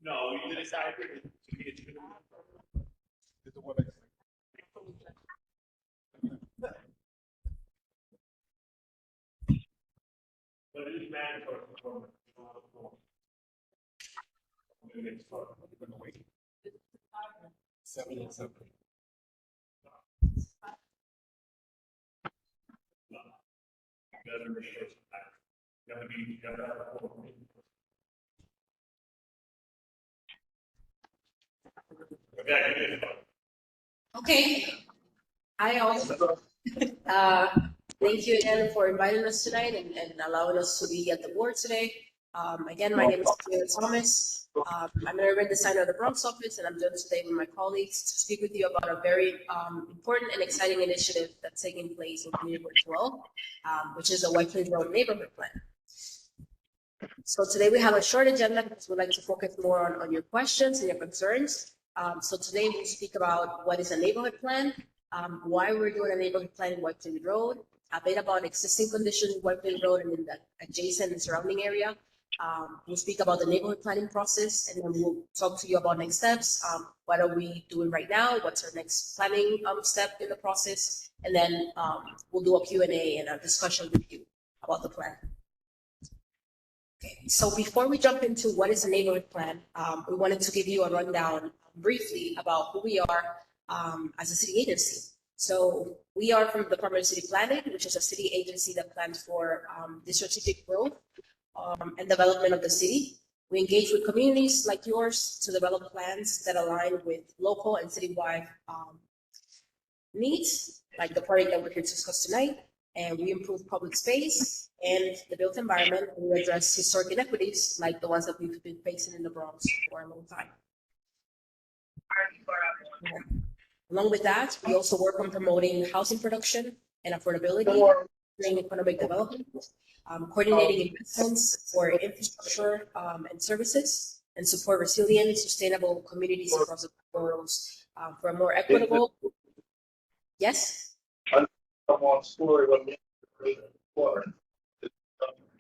No, we did decide. But it is mandatory for 7 and 7. Okay. I also thank you again for inviting us tonight and allowing us to be at the board today. Again, my name is Taylor Thomas. I'm an urban designer at the Bronx office, and I'm joined today with my colleagues to speak with you about a very important and exciting initiative that's taking place in Community Board 12, which is the White Plains Road Neighborhood Plan. So today we have a short agenda because we'd like to focus more on your questions and your concerns. So today we'll speak about what is a neighborhood plan, why we're doing a neighborhood plan in White Plains Road, a bit about existing conditions in White Plains Road and in the adjacent and surrounding area. We'll speak about the neighborhood planning process, and then we'll talk to you about next steps. What are we doing right now? What's our next planning step in the process? And then we'll do a Q&A and a discussion with you about the plan. Okay, so before we jump into what is a neighborhood plan, we wanted to give you a rundown briefly about who we are as a city agency. So we are from the Department of City Planning, which is a city agency that plans for the strategic growth and development of the city. We engage with communities like yours to develop plans that align with local and citywide needs, like the project that we're here to discuss tonight. And we improve public space and the built environment, and we address historic inequities like the ones that we've been facing in the Bronx for a long time. Along with that, we also work on promoting housing production and affordability during economic development, coordinating investments for infrastructure and services, and support resilient, sustainable communities across the boroughs for a more equitable. Yes? One story when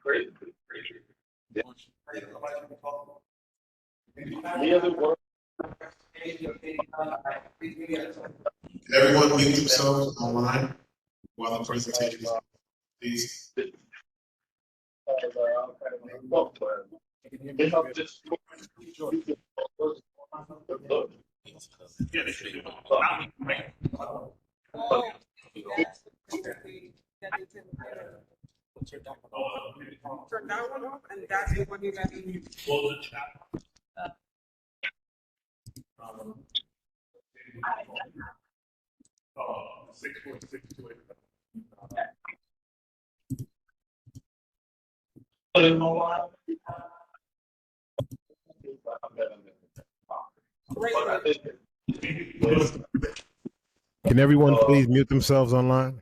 great. Everyone mute themselves online while the presentation is, please. Turn that one off, and that's the one you got to use. Close the chat. Oh, 6.628. Can everyone please mute themselves online?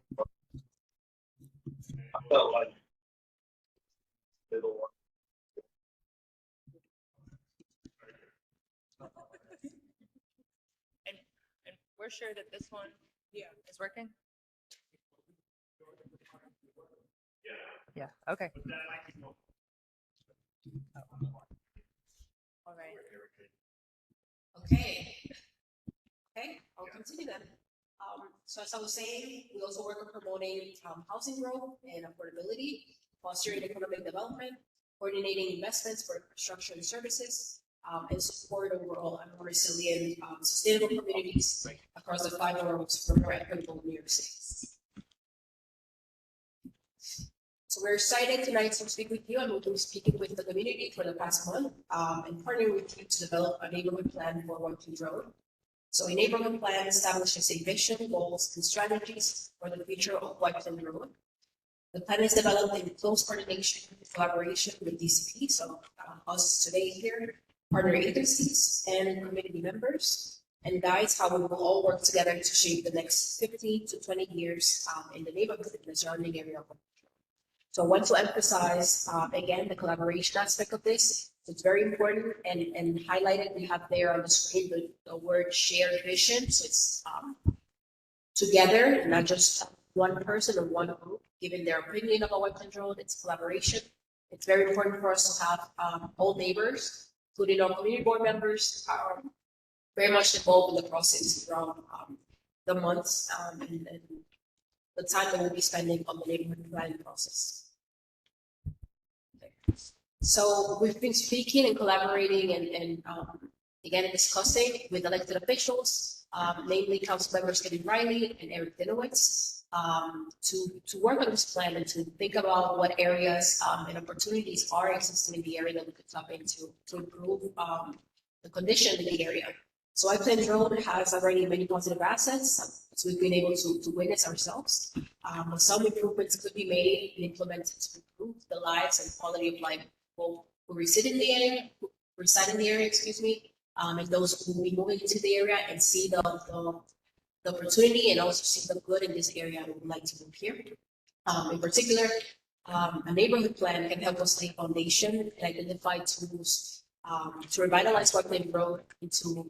And we're sure that this one is working? Yeah, okay. All right. Okay, I'll continue then. So as I was saying, we also work on promoting housing growth and affordability, fostering economic development, coordinating investments for infrastructure and services, and support overall and more resilient, sustainable communities across the 5 boroughs for more equitable New York City. So we're excited tonight to speak with you, and we'll be speaking with the community for the past month and partnering with you to develop a neighborhood plan for White Plains Road. So a neighborhood plan establishes a vision, goals, and strategies for the future of White Plains Road. The plan is developed in close coordination and collaboration with DCP, so us today here, partner agencies, and community members, and guides how we will all work together to shape the next 15 to 20 years in the neighborhood and the surrounding area of White Plains Road. So I want to emphasize, again, the collaboration aspect of this. It's very important and highlighted. We have there on the screen the word shared vision. So it's together, not just one person or one group giving their opinion about web control. It's collaboration. It's very important for us to have all neighbors, including our community board members, are very much involved in the process throughout the months and the time that we'll be spending on the neighborhood planning process. So we've been speaking and collaborating and again discussing with elected officials, namely Council members Kevin Riley and Eric Dinowitz, to work on this plan and to think about what areas and opportunities are existing in the area that we could tap into to improve the condition in the area. So iPlan Road has already many positive assets, so we've been able to witness ourselves. Some improvements could be made and implemented to improve the lives and quality of life of people who reside in the area, excuse me, and those who will be moving into the area and see the opportunity and also see the good in this area and would like to move here. In particular, a neighborhood plan can help us lay foundation and identify tools to revitalize Parkland Road into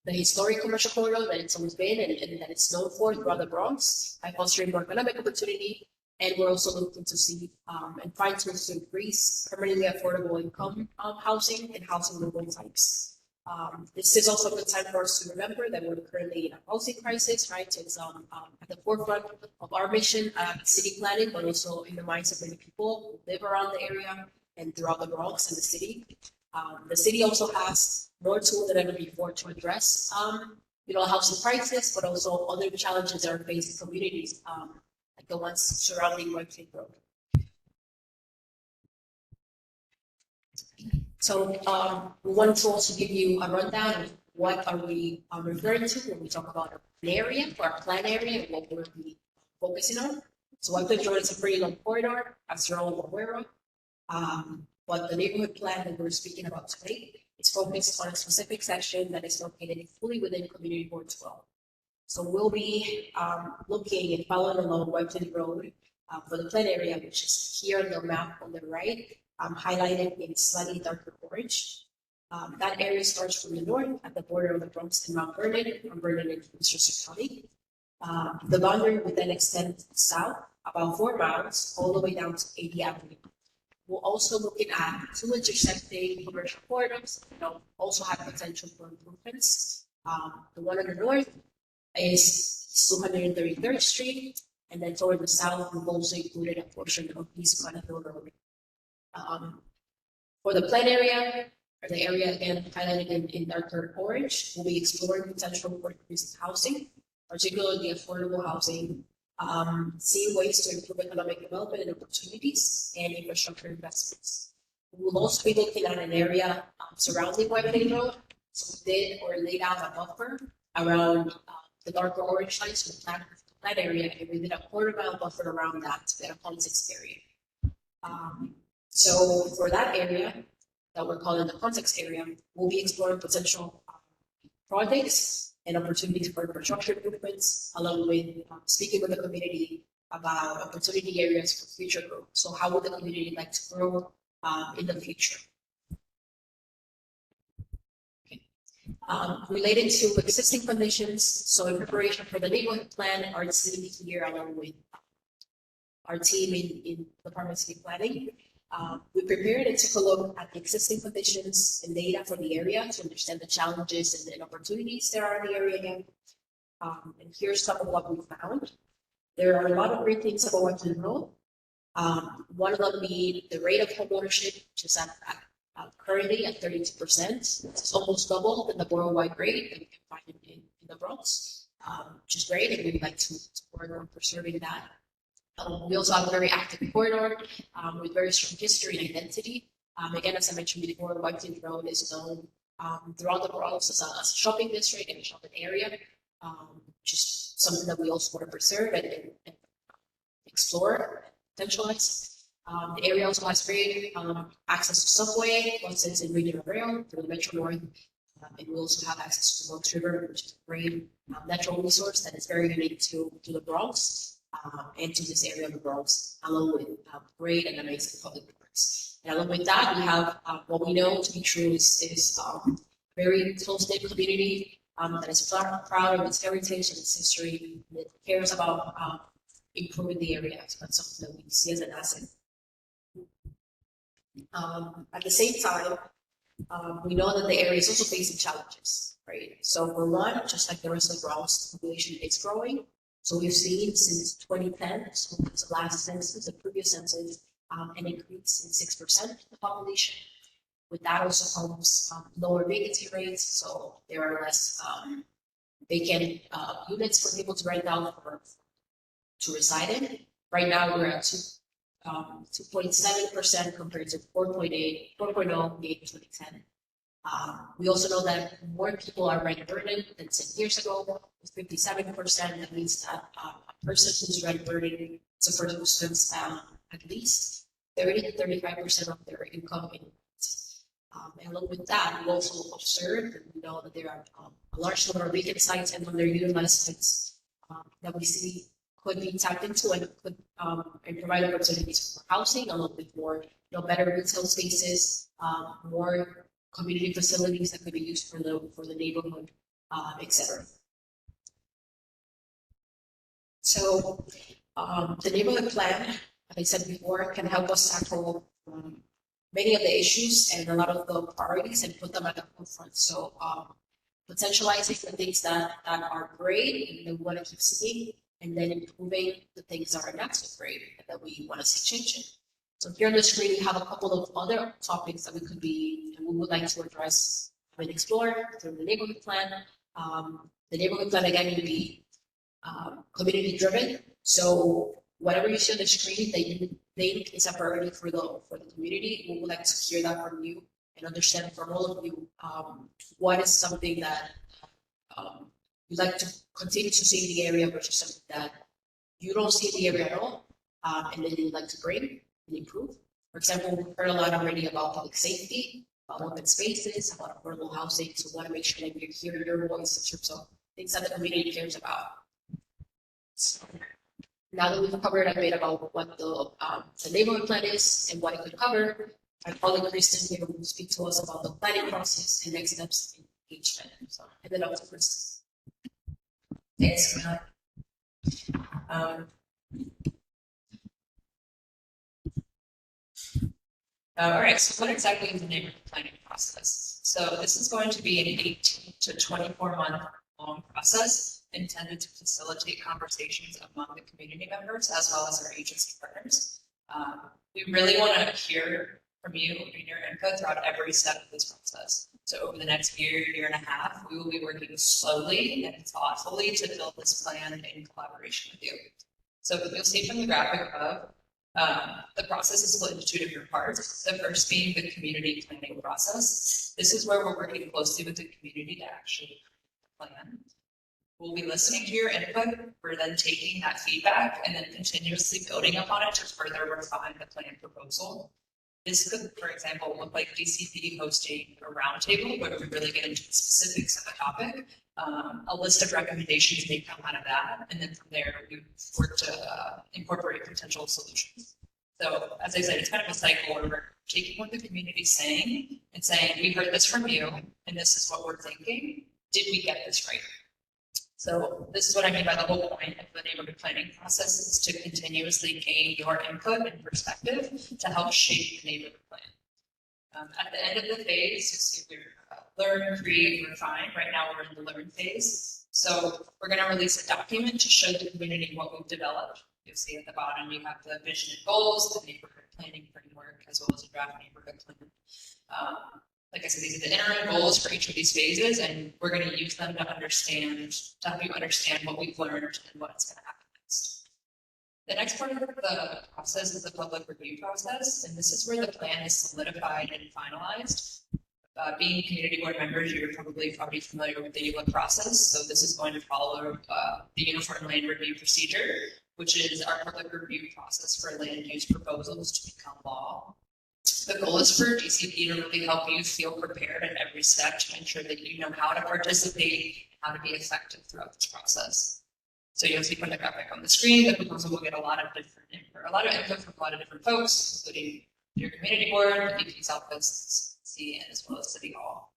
the historic commercial corridor that it's always been and that it's known for throughout the Bronx by fostering more economic opportunity. And we're also looking to see and find tools to increase permanently affordable income housing and housing of all types. This is also a good time for us to remember that we're currently in a housing crisis, right? It's at the forefront of our mission at city planning, but also in the minds of many people who live around the area and throughout the Bronx and the city. The city also has more tools than ever before to address, housing crisis, but also other challenges that are facing communities, like the ones surrounding Webster Road. So we wanted to also give you a rundown of what are we referring to when we talk about an area, or our plan area, and what we'll be focusing on. So Webster Road is a pretty long corridor, as you're all aware of. But the neighborhood plan that we're speaking about today is focused on a specific section that is located fully within Community Board 12. So we'll be looking and following along Webster Road for the plan area, which is here on the map on the right, highlighted in slightly darker orange. That area starts from the north at the border of the Bronx and Mount Vernon, from Vernon and Westchester County. The boundary would then extend south about 4 miles all the way down to 80 Avenue. We're also looking at 2 intersecting commercial corridors that also have potential for improvements. The one on the north is 233rd Street, and then toward the south, we've also included a portion of East Hill Road. For the plan area, or the area again highlighted in darker orange, we'll be exploring potential for increased housing, particularly affordable housing, seeing ways to improve economic development and opportunities and infrastructure investments. We'll also be looking at an area surrounding Whitehead Road. So we did or laid out a buffer around the darker orange line, so the plan area, and we did a quarter-mile buffer around that to get a context area. So for that area that we're calling the context area, we'll be exploring potential projects and opportunities for infrastructure improvements, along with speaking with the community about opportunity areas for future growth. So how would the community like to grow in the future? Okay. Related to existing conditions, so in preparation for the neighborhood plan, our city here, along with our team in Department of City Planning, we prepared and took a look at the existing conditions and data for the area to understand the challenges and opportunities there are in the area again. And here's some of what we found. There are a lot of great things about Webster Road. One of them being the rate of home ownership, which is currently at 32%. It's almost double than the borough-wide rate that we can find in the Bronx, which is great, and we'd like to work on preserving that. We also have a very active corridor with very strong history and identity. Again, as I mentioned before, Whitefield Road is known throughout the Bronx as a shopping district and a shopping area, which is something that we also want to preserve and explore, potentialize. The area also has great access to subway, buses, and regional rail through the Metro North. And we also have access to the Bronx River, which is a great natural resource that is very unique to the Bronx. And to this area of the Bronx, along with great and amazing public works. And along with that, we have what we know to be true is very close-knit community that is proud of its heritage and its history, and it cares about improving the area. So that's something that we see as an asset. At the same time, we know that the area is also facing challenges, right? So for one, just like the rest of the Bronx, the population is growing. So we've seen since 2010, so the last census, the previous census, an increase in 6% of the population. With that also comes lower vacancy rates, so there are less vacant units for people to rent out to reside in. Right now, we're at 2.7% compared to 4.0 in 2010. We also know that more people are rent burdened than 10 years ago, with 57%. That means that a person who's rent burdened is a person who spends at least 30 to 35% of their income in rent. And along with that, we also observe and we know that there are a large number of vacant sites and underutilized sites that we see could be tapped into and could and provide opportunities for housing, along with more, better retail spaces, more community facilities that could be used for the neighborhood, etc. So the neighborhood plan, as I said before, can help us tackle many of the issues and a lot of the priorities and put them at the forefront. So potentializing the things that are great and that we want to keep seeing, and then improving the things that are not so great and that we want to see changing. So here on the screen, we have a couple of other topics that we would like to address and explore through the neighborhood plan. The neighborhood plan, again, will be community driven. So whatever you see on the screen that you think is a priority for the community, we would like to hear that from you and understand from all of you what is something that you'd like to continue to see in the area versus something that you don't see in the area at all, and then you'd like to bring and improve. For example, we've heard a lot already about public safety, about open spaces, about affordable housing. So we want to make sure that we hear your voice in terms of things that the community cares about. So now that we've covered a bit about what the neighborhood plan is and what it could cover, my colleague Kristen here will speak to us about the planning process and next steps in each plan. So I hand it off to Kristen. Thanks. All right, so what exactly is the neighborhood planning process? So this is going to be an 18 to 24-month long process intended to facilitate conversations among the community members as well as our agency partners. We really want to hear from you and your input throughout every step of this process. So over the next year and a half, we will be working slowly and thoughtfully to build this plan in collaboration with you. So you'll see from the graphic above, the process is split into two different parts. The first being the community planning process. This is where we're working closely with the community to actually plan. We'll be listening to your input. We're then taking that feedback and then continuously building upon it to further refine the plan proposal. This could, for example, look like BxCB hosting a roundtable where we really get into the specifics of the topic. A list of recommendations may come out of that, and then from there we work to incorporate potential solutions. So, as I said, it's kind of a cycle where we're taking what the community is saying and saying, we heard this from you, and this is what we're thinking. Did we get this right? So this is what I mean by the whole point of the neighborhood planning process is to continuously gain your input and perspective to help shape the neighborhood plan. At the end of the phase, you see we're learn, create, refine. Right now we're in the learn phase. So we're going to release a document to show the community what we've developed. You'll see at the bottom you have the vision and goals, the neighborhood planning framework, as well as a draft neighborhood plan. Like I said, these are the interim goals for each of these phases, and we're going to use them to help you understand what we've learned and what's going to happen next. The next part of the process is the public review process, and this is where the plan is solidified and finalized. Being community board members, you're probably already familiar with the ULIP process, so this is going to follow the Uniform Land Review Procedure, which is our public review process for land use proposals to become law. The goal is for DCP to really help you feel prepared at every step to ensure that you know how to participate and how to be effective throughout this process. So you'll see from the graphic on the screen, the proposal will get a lot of input from a lot of different folks, including your community board, the DP's office, and as well as City Hall.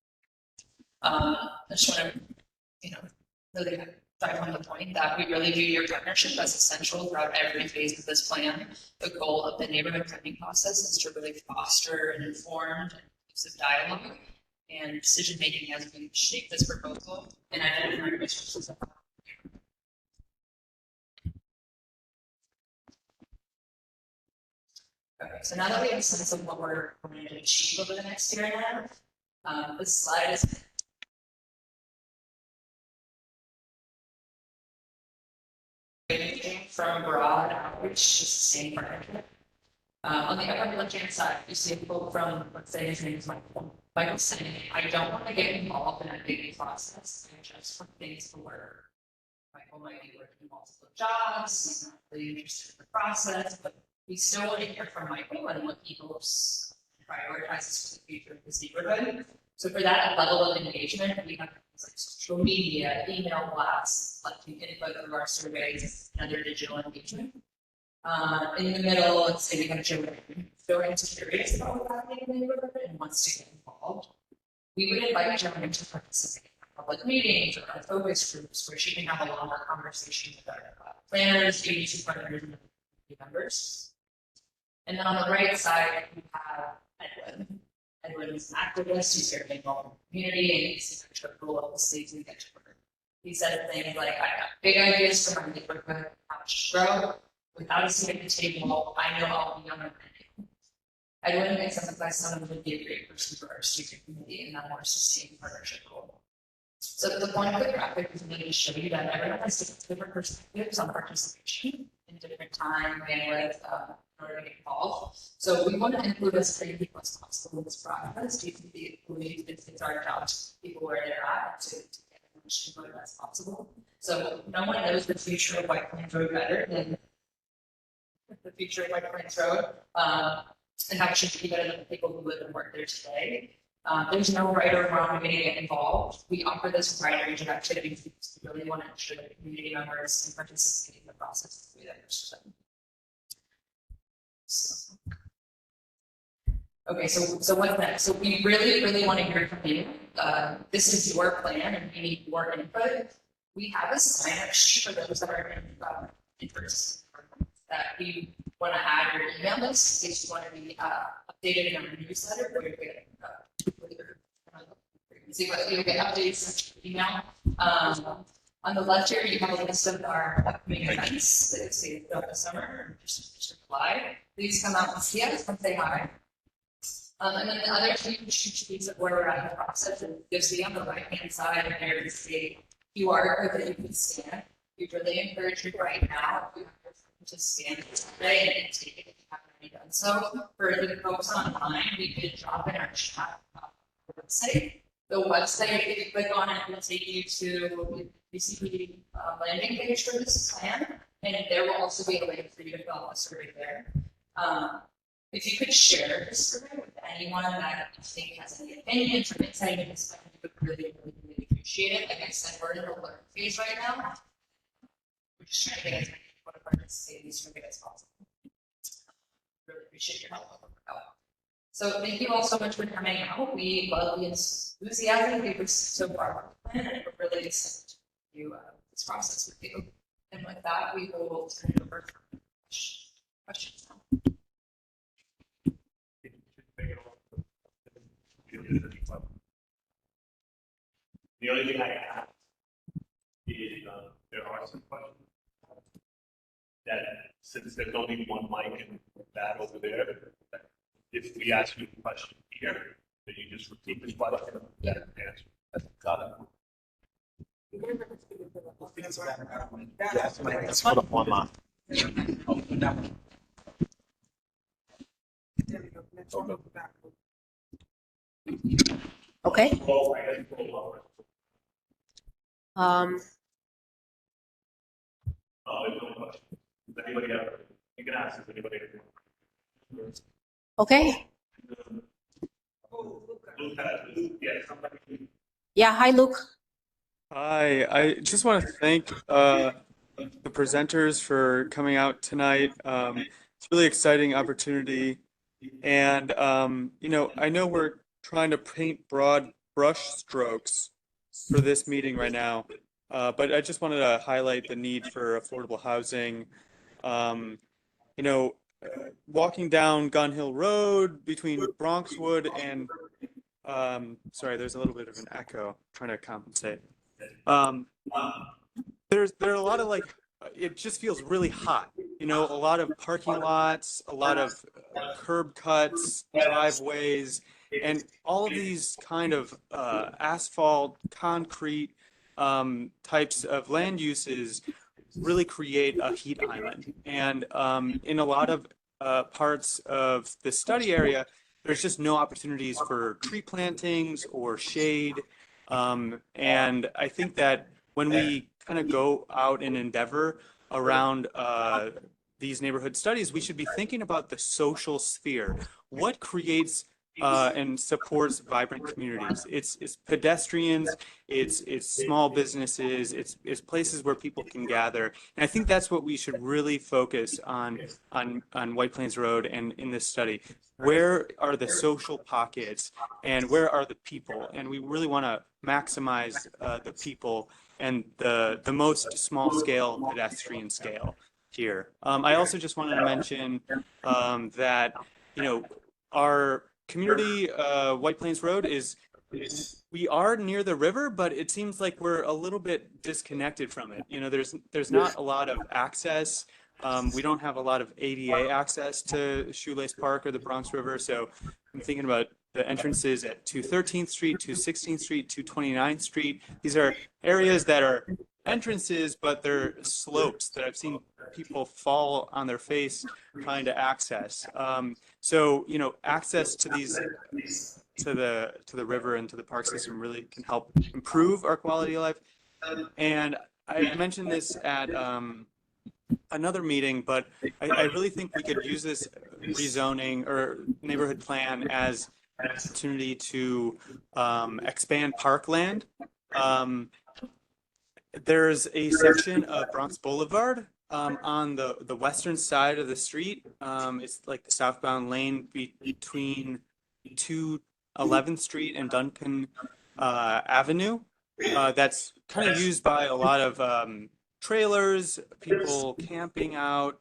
I just want to really drive home the point that we really view your partnership as essential throughout every phase of this plan. The goal of the neighborhood planning process is to really foster an informed and inclusive dialogue and decision-making as we shape this proposal and identify resources. Okay, so now that we have a sense of what we're going to achieve over the next year and a half, this slide is from broad outreach to sustained partnership. On the upper left-hand side, you see a quote from, let's say his name is Michael. Michael's saying, I don't want to get involved in a big process. I just want things to work. Michael might be working multiple jobs. He's not really interested in the process, but we still want to hear from Michael and what he hopes prioritizes for the future of his neighborhood. So for that level of engagement, we have things like social media, email blasts, collecting input through our surveys, and other digital engagement. In the middle, let's say we have Joanne. Joanne's curious about what's happening in the neighborhood and wants to get involved. We would invite Joanne to participate in public meetings or focus groups where she can have a longer conversation with our planners, agency partners, and members. And then on the right side, we have Edwin. Edwin is an activist who's very involved in the community and he's an integral of the states we get to work. He said things like, I got big ideas for my neighborhood, how to grow. Without a seat at the table, I know I'll be on the menu. Edwin thinks that someone would be a great person for our student community and that more sustained partnership goal. So the point of the graphic is really to show you that everyone has different perspectives on participation in different time, bandwidth, in order to get involved. So we want to include as many people as possible in this process. We can be included, it's our job to people where they're at to get as much input as possible. So no one knows the future of White Plains Road better than the future of White Plains Road, and how it should be better than the people who live and work there today. There's no right or wrong way to get involved. We offer this wide range of activities because we really want to ensure that community members can participate in the process the way that it's done. Okay, so what's next? So we really want to hear from you. This is your plan and we need your input. We have a sign-up sheet for those that are in person that we want to add your email list in case you want to be updated in our newsletter where you get see what you'll get updates in email. On the left here, you have a list of our upcoming events that you see throughout the summer. Just apply. Please come out and see us and say hi. And then the other two sheets of where we're at in the process, and you'll see on the right-hand side there is a QR code that you can scan. We really encourage you right now to scan it today and take it if you haven't already done so. For the folks online, we could drop in our chat website. The website, if you click on it, will take you to the BxCB landing page for this plan, and there will also be a link for you to fill out a survey there. If you could share this survey with anyone that you think has any opinions or insight into this, we would really appreciate it. Like I said, we're in the learning phase right now. We're just trying to get as many people to participate in this survey as possible. Really appreciate your help. So thank you all so much for coming out. We love the enthusiasm we have so far, and we're really excited to do this process with you. And with that, we will turn it over for questions now. The only thing I have is there are some questions that since there's only one mic and that over there, if we ask you a question here, then you just repeat the question. That answer. Got it. Let's put up one line. Okay. Anybody else? You can ask if anybody. Okay. Yeah, Yeah. Hi, Luke. Hi, I just want to thank the presenters for coming out tonight. It's a really exciting opportunity. And, I know we're trying to paint broad brush strokes for this meeting right now. But I just wanted to highlight the need for affordable housing. Um, you know, walking down Gun Hill Road between Bronxwood and sorry, there's a little bit of an echo. Trying to compensate. Um, there are a lot of like it just feels really hot. A lot of parking lots, a lot of curb cuts, driveways, and all of these kind of asphalt, concrete types of land uses really create a heat island. And in a lot of parts of the study area, there's just no opportunities for tree plantings or shade. And I think that when we kind of go out and endeavor around these neighborhood studies, we should be thinking about the social sphere. What creates and supports vibrant communities? It's pedestrians, it's small businesses, it's places where people can gather. And I think that's what we should really focus on White Plains Road and in this study. Where are the social pockets and where are the people? And we really want to maximize the people and the most small scale pedestrian scale here. I also just wanted to mention that, our community, White Plains Road we are near the river, but it seems like we're a little bit disconnected from it. There's not a lot of access. We don't have a lot of ADA access to Shoelace Park or the Bronx River. So I'm thinking about the entrances at 213th Street, 216th Street, 229th Street. These are areas that are entrances, but they're slopes that I've seen people fall on their face trying to access. So, access to these to the river and to the park system really can help improve our quality of life. And I mentioned this at another meeting, but I really think we could use this rezoning or neighborhood plan as an opportunity to expand parkland. There's a section of Bronx Boulevard on the western side of the street. It's like the southbound lane between 211th Street and Duncan Avenue. That's kind of used by a lot of trailers, people camping out.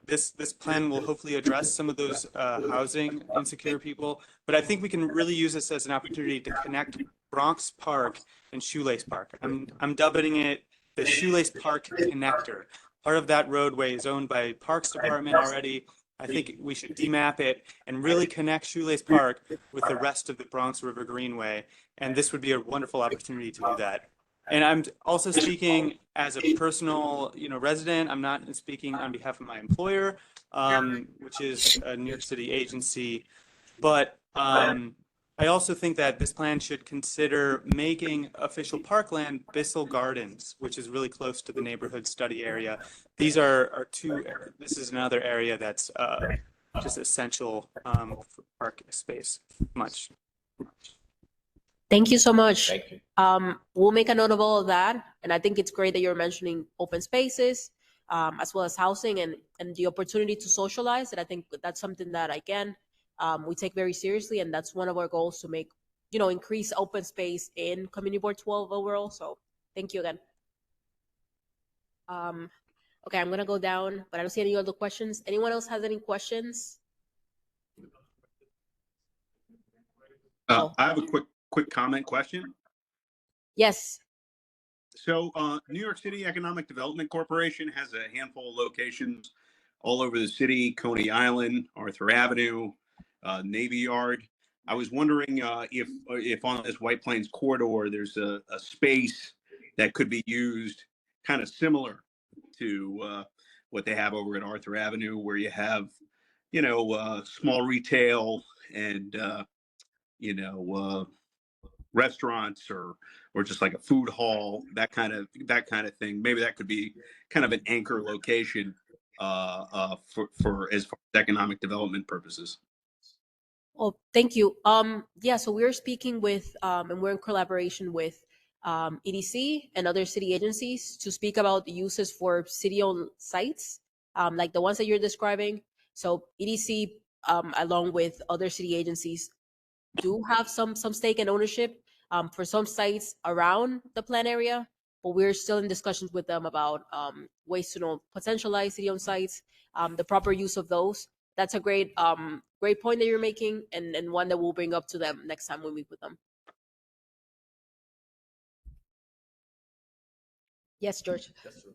This plan will hopefully address some of those housing insecure people, but I think we can really use this as an opportunity to connect Bronx Park and Shoelace Park. I'm dubbing it the Shoelace Park Connector. Part of that roadway is owned by Parks Department already. I think we should demap it and really connect Shoelace Park with the rest of the Bronx River Greenway. And this would be a wonderful opportunity to do that. And I'm also speaking as a personal, resident. I'm not speaking on behalf of my employer, which is a New York City agency. But I also think that this plan should consider making official parkland Bissell Gardens, which is really close to the neighborhood study area. These are two. This is another area that's just essential for park space. Much. Thank you so much. Thank you. We'll make a note of all of that. And I think it's great that you're mentioning open spaces, as well as housing and the opportunity to socialize. And I think that's something that, again, we take very seriously. And that's one of our goals to make, increase open space in Community Board 12 overall. So thank you again. Okay, I'm going to go down, but I don't see any other questions. Anyone else has any questions? I have a quick comment question. Yes. So New York City Economic Development Corporation has a handful of locations all over the city: Coney Island, Arthur Avenue, Navy Yard. I was wondering if on this White Plains corridor there's a space that could be used kind of similar to what they have over at Arthur Avenue, where you have, small retail and, restaurants or just like a food hall, that kind of thing. Maybe that could be kind of an anchor location for as far as economic development purposes. Oh, thank you. Yeah, so we're speaking with, and we're in collaboration with EDC and other city agencies to speak about the uses for city-owned sites, like the ones that you're describing. So EDC, along with other city agencies, do have some stake and ownership for some sites around the plan area, but we're still in discussions with them about ways to potentialize city-owned sites, the proper use of those. That's a great great point that you're making, and one that we'll bring up to them next time we meet with them. Yes, George. Yes, sir.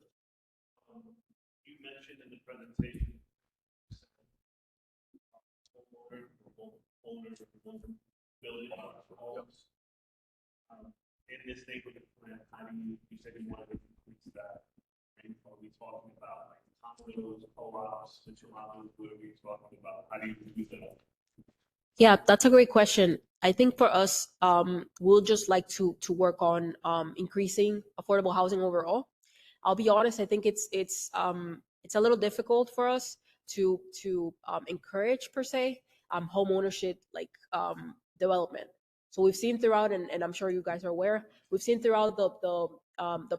You mentioned in the presentation, homeowners building homes. In this neighborhood plan, how do you said you wanted to increase that? And are we talking about like condos, co-ops, situations where we talking about? How do you do that? Yeah, that's a great question. I think for us, we'll just like to work on increasing affordable housing overall. I'll be honest, I think it's a little difficult for us to encourage per se home ownership like development. So we've seen throughout, and I'm sure you guys are aware, we've seen throughout the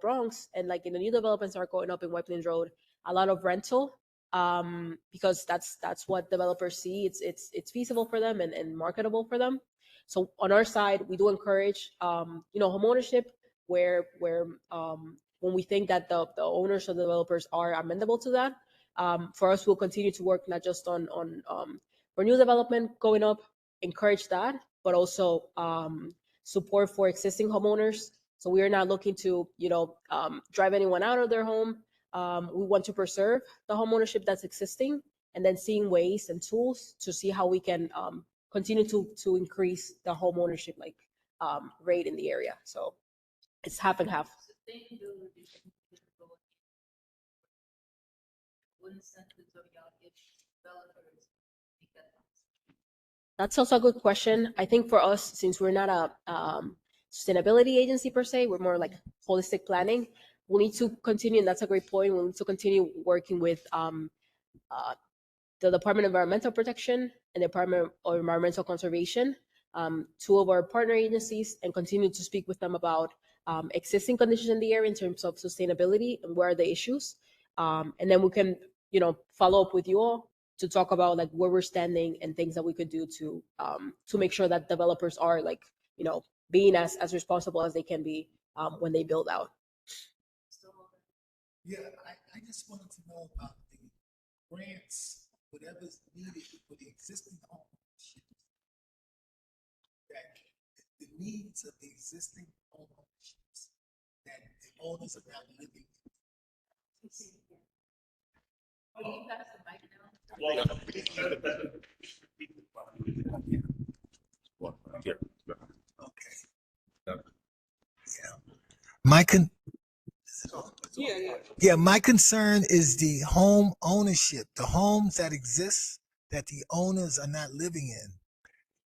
Bronx and like in the new developments that are going up in White Plains Road, a lot of rental because that's what developers see. It's feasible for them and marketable for them. So on our side, we do encourage home ownership where when we think that the owners or the developers are amenable to that. For us, we'll continue to work not just on for new development going up, encourage that, but also support for existing homeowners. So we are not looking to drive anyone out of their home. We want to preserve the homeownership that's existing, and then seeing ways and tools to see how we can continue to increase the homeownership rate in the area. So it's half and half. That's also a good question. I think for us, since we're not a sustainability agency per se, we're more like holistic planning. We need to continue, and that's a great point. We need to continue working with the Department of Environmental Protection and the Department of Environmental Conservation, two of our partner agencies, and continue to speak with them about existing conditions in the area in terms of sustainability and where are the issues. And then we can, follow up with you all to talk about like where we're standing and things that we could do to make sure that developers are being as responsible as they can be when they build out. Yeah, I just wanted to know about the grants, whatever's needed for the existing homeownership, that the needs of the existing homeownerships that the owners are now living in. Okay. Yeah. My concern is the home ownership, the homes that exist that the owners are not living in,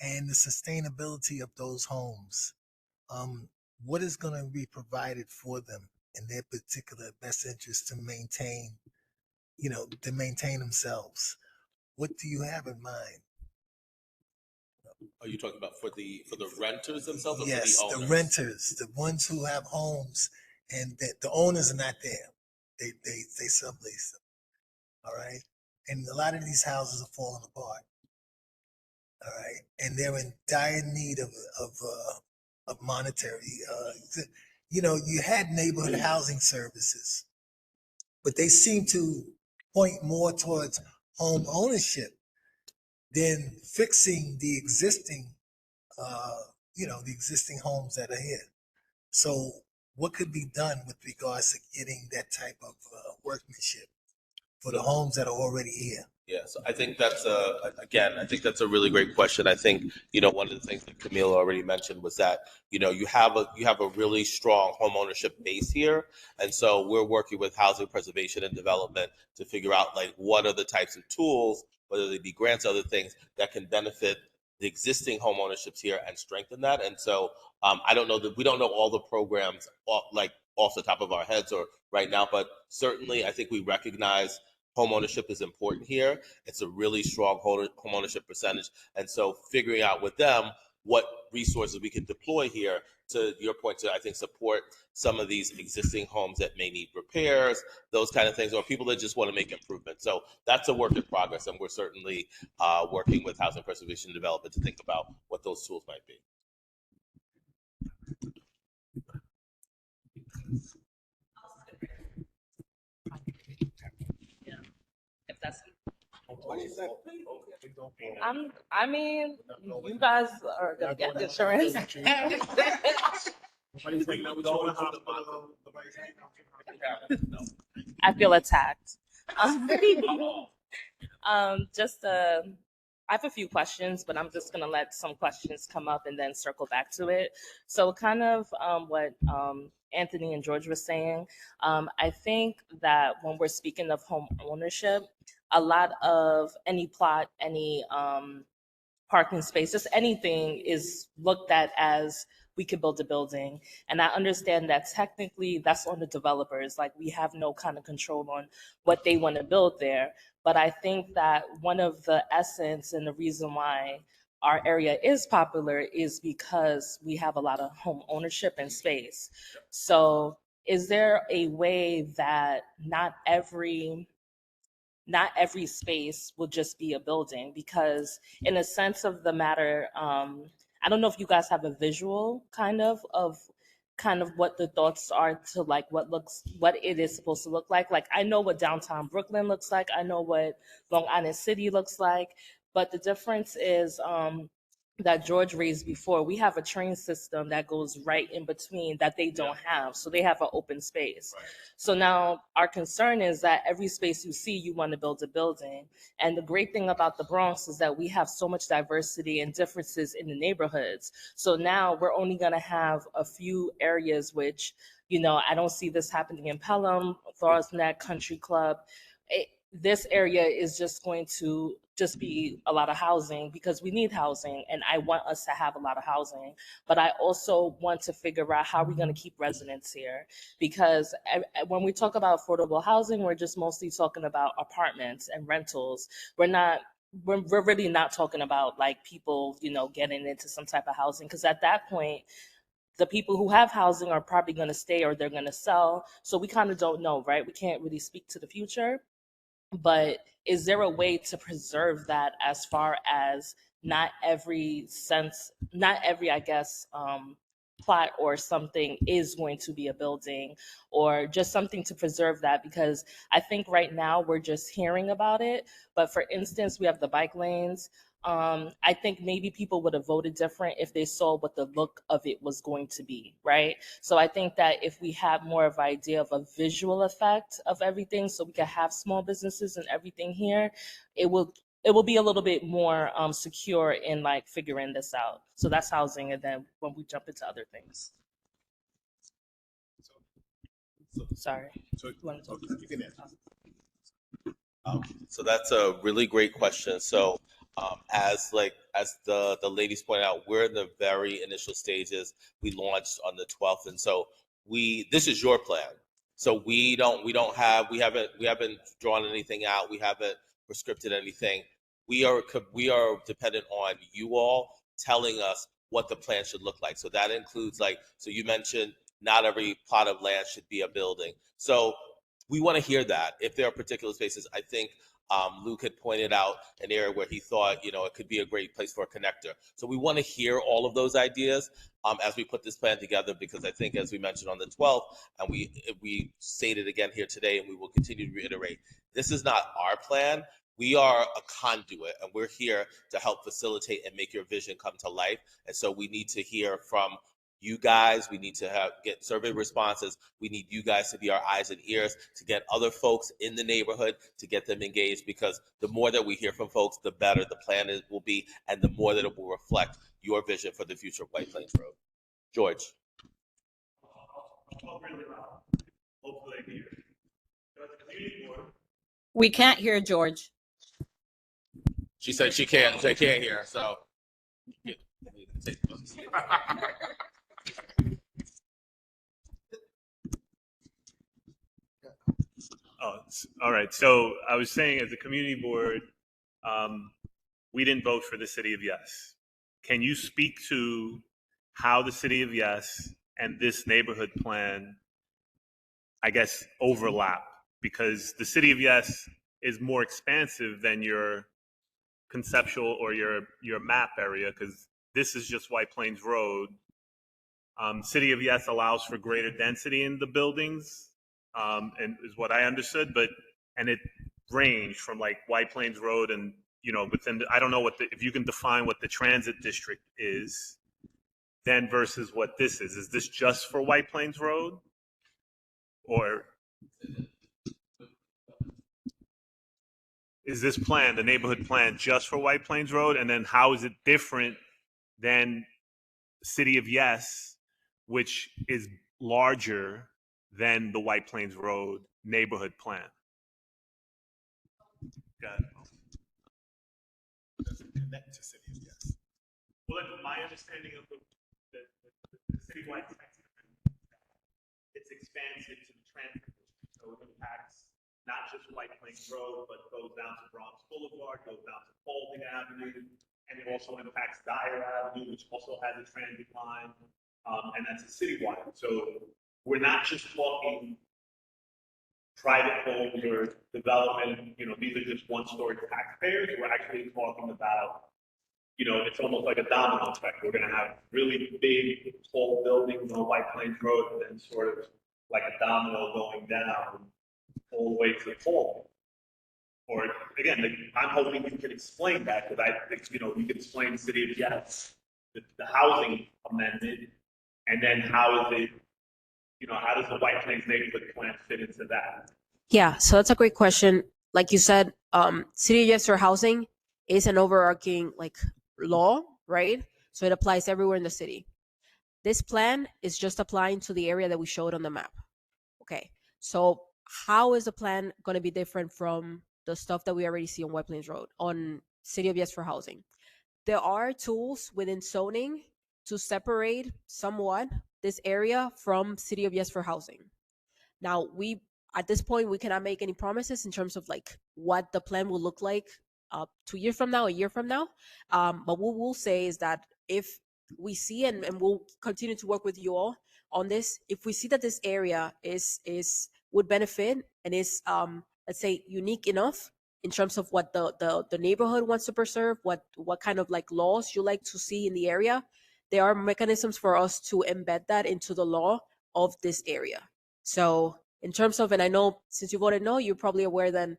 and the sustainability of those homes. What is going to be provided for them in their particular best interest to maintain, themselves? What do you have in mind? Are you talking about for the renters themselves or Yes, for the owners? the renters, the ones who have homes and the owners are not there. They sublease them. All right. And a lot of these houses are falling apart. All right. And they're in dire need of monetary, you had neighborhood housing services, but they seem to point more towards home ownership than fixing the existing, the existing homes that are here. So what could be done with regards to getting that type of workmanship for the homes that are already here? Yeah, so I think that's a really great question. I think, one of the things that Camille already mentioned was that, you have a really strong home ownership base here. And so we're working with housing preservation and development to figure out like what are the types of tools, whether they be grants, other things that can benefit the existing home ownerships here and strengthen that. And so I don't know that we don't know all the programs off the top of our heads or right now, but certainly I think we recognize home ownership is important here. It's a really strong home ownership percentage. And so figuring out with them what resources we can deploy here to your point to, I think, support some of these existing homes that may need repairs, those kind of things, or people that just want to make improvements. So that's a work in progress. And we're certainly working with housing preservation and development to think about what those tools might be. If that's. I mean, you guys are gonna get insurance. I feel attacked. Just I have a few questions, but I'm just gonna let some questions come up and then circle back to it. So, kind of what Anthony and George were saying. I think that when we're speaking of home ownership, a lot of any plot, any parking space, just anything is looked at as we could build a building. And I understand that technically that's on the developers. Like we have no kind of control on what they want to build there. But I think that one of the essence and the reason why our area is popular is because we have a lot of home ownership and space. So is there a way that not every space will just be a building? Because in a sense of the matter, I don't know if you guys have a visual kind of what the thoughts are to like what it is supposed to look like. Like I know what downtown Brooklyn looks like, I know what Long Island City looks like, but the difference is that George raised before, we have a train system that goes right in between that they don't have. So they have an open space. Right. So now our concern is that every space you see, you want to build a building. And the great thing about the Bronx is that we have so much diversity and differences in the neighborhoods. So now we're only going to have a few areas, which, I don't see this happening in Pelham, Thor's Neck, Country Club. This area is just going to just be a lot of housing because we need housing, and I want us to have a lot of housing. But I also want to figure out how we're going to keep residents here, because when we talk about affordable housing, we're just mostly talking about apartments and rentals. We're really not talking about like people, getting into some type of housing, because at that point, the people who have housing are probably going to stay or they're going to sell. So we kind of don't know, right? We can't really speak to the future. But is there a way to preserve that, as far as not every, I guess, plot or something is going to be a building, or just something to preserve that? Because I think right now we're just hearing about it. But for instance, we have the bike lanes. I think maybe people would have voted different if they saw what the look of it was going to be, right? So I think that if we have more of an idea of a visual effect of everything, so we can have small businesses and everything here, it will be a little bit more secure in like figuring this out. So that's housing, and then when we jump into other things. Sorry. So that's a really great question. So as the ladies pointed out, we're in the very initial stages. We launched on the 12th, and so this is your plan. So we haven't drawn anything out. We haven't prescripted anything. We are dependent on you all telling us what the plan should look like. So that includes so you mentioned not every plot of land should be a building. So we want to hear that. If there are particular spaces, I think Luke had pointed out an area where he thought, it could be a great place for a connector. So we want to hear all of those ideas as we put this plan together, because I think, as we mentioned on the 12th, and we stated again here today, and we will continue to reiterate, this is not our plan. We are a conduit, and we're here to help facilitate and make your vision come to life. And so we need to hear from you guys. We need to get survey responses. We need you guys to be our eyes and ears, to get other folks in the neighborhood, to get them engaged, because the more that we hear from folks, the better the plan will be, and the more that it will reflect your vision for the future of White Plains Road. George. We can't hear George. She said she can't hear, so. Oh, all right. So I was saying, as a community board, we didn't vote for the City of Yes. Can you speak to how the City of Yes and this neighborhood plan, I guess, overlap? Because the City of Yes is more expansive than your conceptual or your map area, because this is just White Plains Road. City of Yes allows for greater density in the buildings, and is what I understood, and it ranged from like White Plains Road and, within I don't know if you can define what the transit district is then versus what this is. Is this just for White Plains Road? Or is this plan, the neighborhood plan, just for White Plains Road? And then how is it different than City of Yes, which is larger than the White Plains Road neighborhood plan? Got it. Connect to City of Yes. Well, my understanding of the citywide text, it's expansive to the transit district, so it impacts not just White Plains Road, but goes down to Bronx Boulevard, goes down to Paulding Avenue, and it also impacts Dyer Avenue, which also has a transit line, and that's a citywide. So we're not just talking private homes or development, these are just one-story taxpayers. We're actually talking about, it's almost like a domino effect. We're going to have really big, tall buildings on White Plains Road, and then sort of like a domino going down all the way to the pole. Or again, I'm hoping you can explain that, because I think, you can explain the City of Yes, the housing amendment, and then how is it, how does the White Plains neighborhood plan fit into that? Yeah, so that's a great question. Like you said, City of Yes for housing is an overarching law, right? So it applies everywhere in the city. This plan is just applying to the area that we showed on the map. Okay, so how is the plan going to be different from the stuff that we already see on White Plains Road on City of Yes for housing? There are tools within zoning to separate somewhat this area from City of Yes for housing. Now, at this point, we cannot make any promises in terms of what the plan will look like 2 years from now, a year from now. But what we'll say is that if we see, and we'll continue to work with you all on this, if we see that this area would benefit and is, let's say, unique enough in terms of what the neighborhood wants to preserve, what kind of laws you like to see in the area, there are mechanisms for us to embed that into the law of this area. So in terms of, and I know since you voted no, you're probably aware that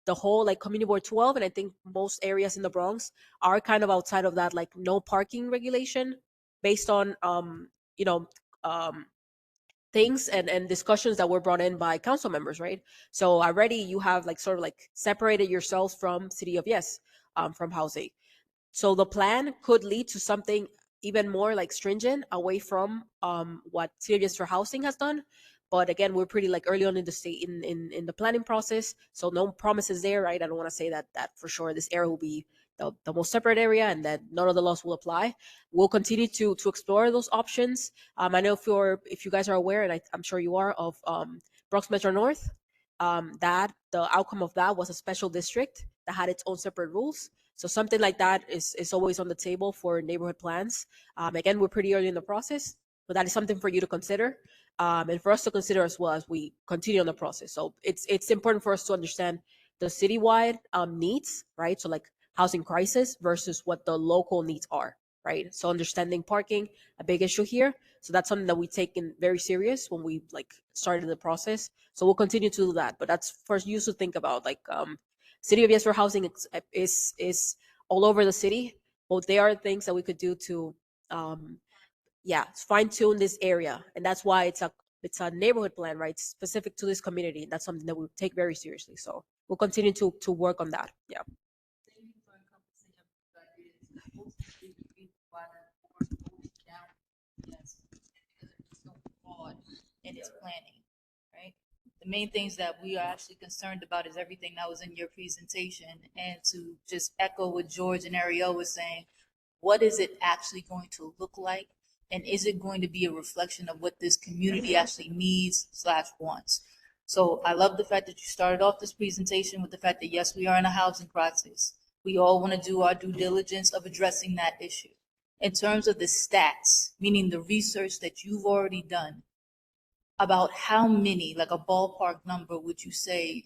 the whole Community Board 12, and I think most areas in the Bronx are kind of outside of that no parking regulation based on things and discussions that were brought in by council members, right? So already you have sort of separated yourselves from City of Yes, from housing. So the plan could lead to something even more stringent away from what City of Yes for housing has done. But again, we're pretty early on in the state in the planning process, so no promises there, right? I don't want to say that for sure this area will be the most separate area and that none of the laws will apply. We'll continue to explore those options. I know if you guys are aware, and I'm sure you are, of Bronx Metro North, that the outcome of that was a special district that had its own separate rules. So something like that is always on the table for neighborhood plans. Again, we're pretty early in the process, but that is something for you to consider, and for us to consider as well as we continue on the process. So it's important for us to understand the citywide needs, right? So housing crisis versus what the local needs are, right? So understanding parking, a big issue here. So that's something that we take in very serious when we started the process. So we'll continue to do that. But that's for you to think about. City of Yes for housing is all over the city, but there are things that we could do to fine tune this area, and that's why it's a neighborhood plan, right? Specific to this community. That's something that we take very seriously. So we'll continue to work on that. Yeah. In its planning, right? The main things that we are actually concerned about is everything that was in your presentation. And to just echo what George and Ariel was saying, what is it actually going to look like? And is it going to be a reflection of what this community actually needs/wants? So I love the fact that you started off this presentation with the fact that, yes, we are in a housing crisis. We all want to do our due diligence of addressing that issue. In terms of the stats, meaning the research that you've already done, about how many, a ballpark number, would you say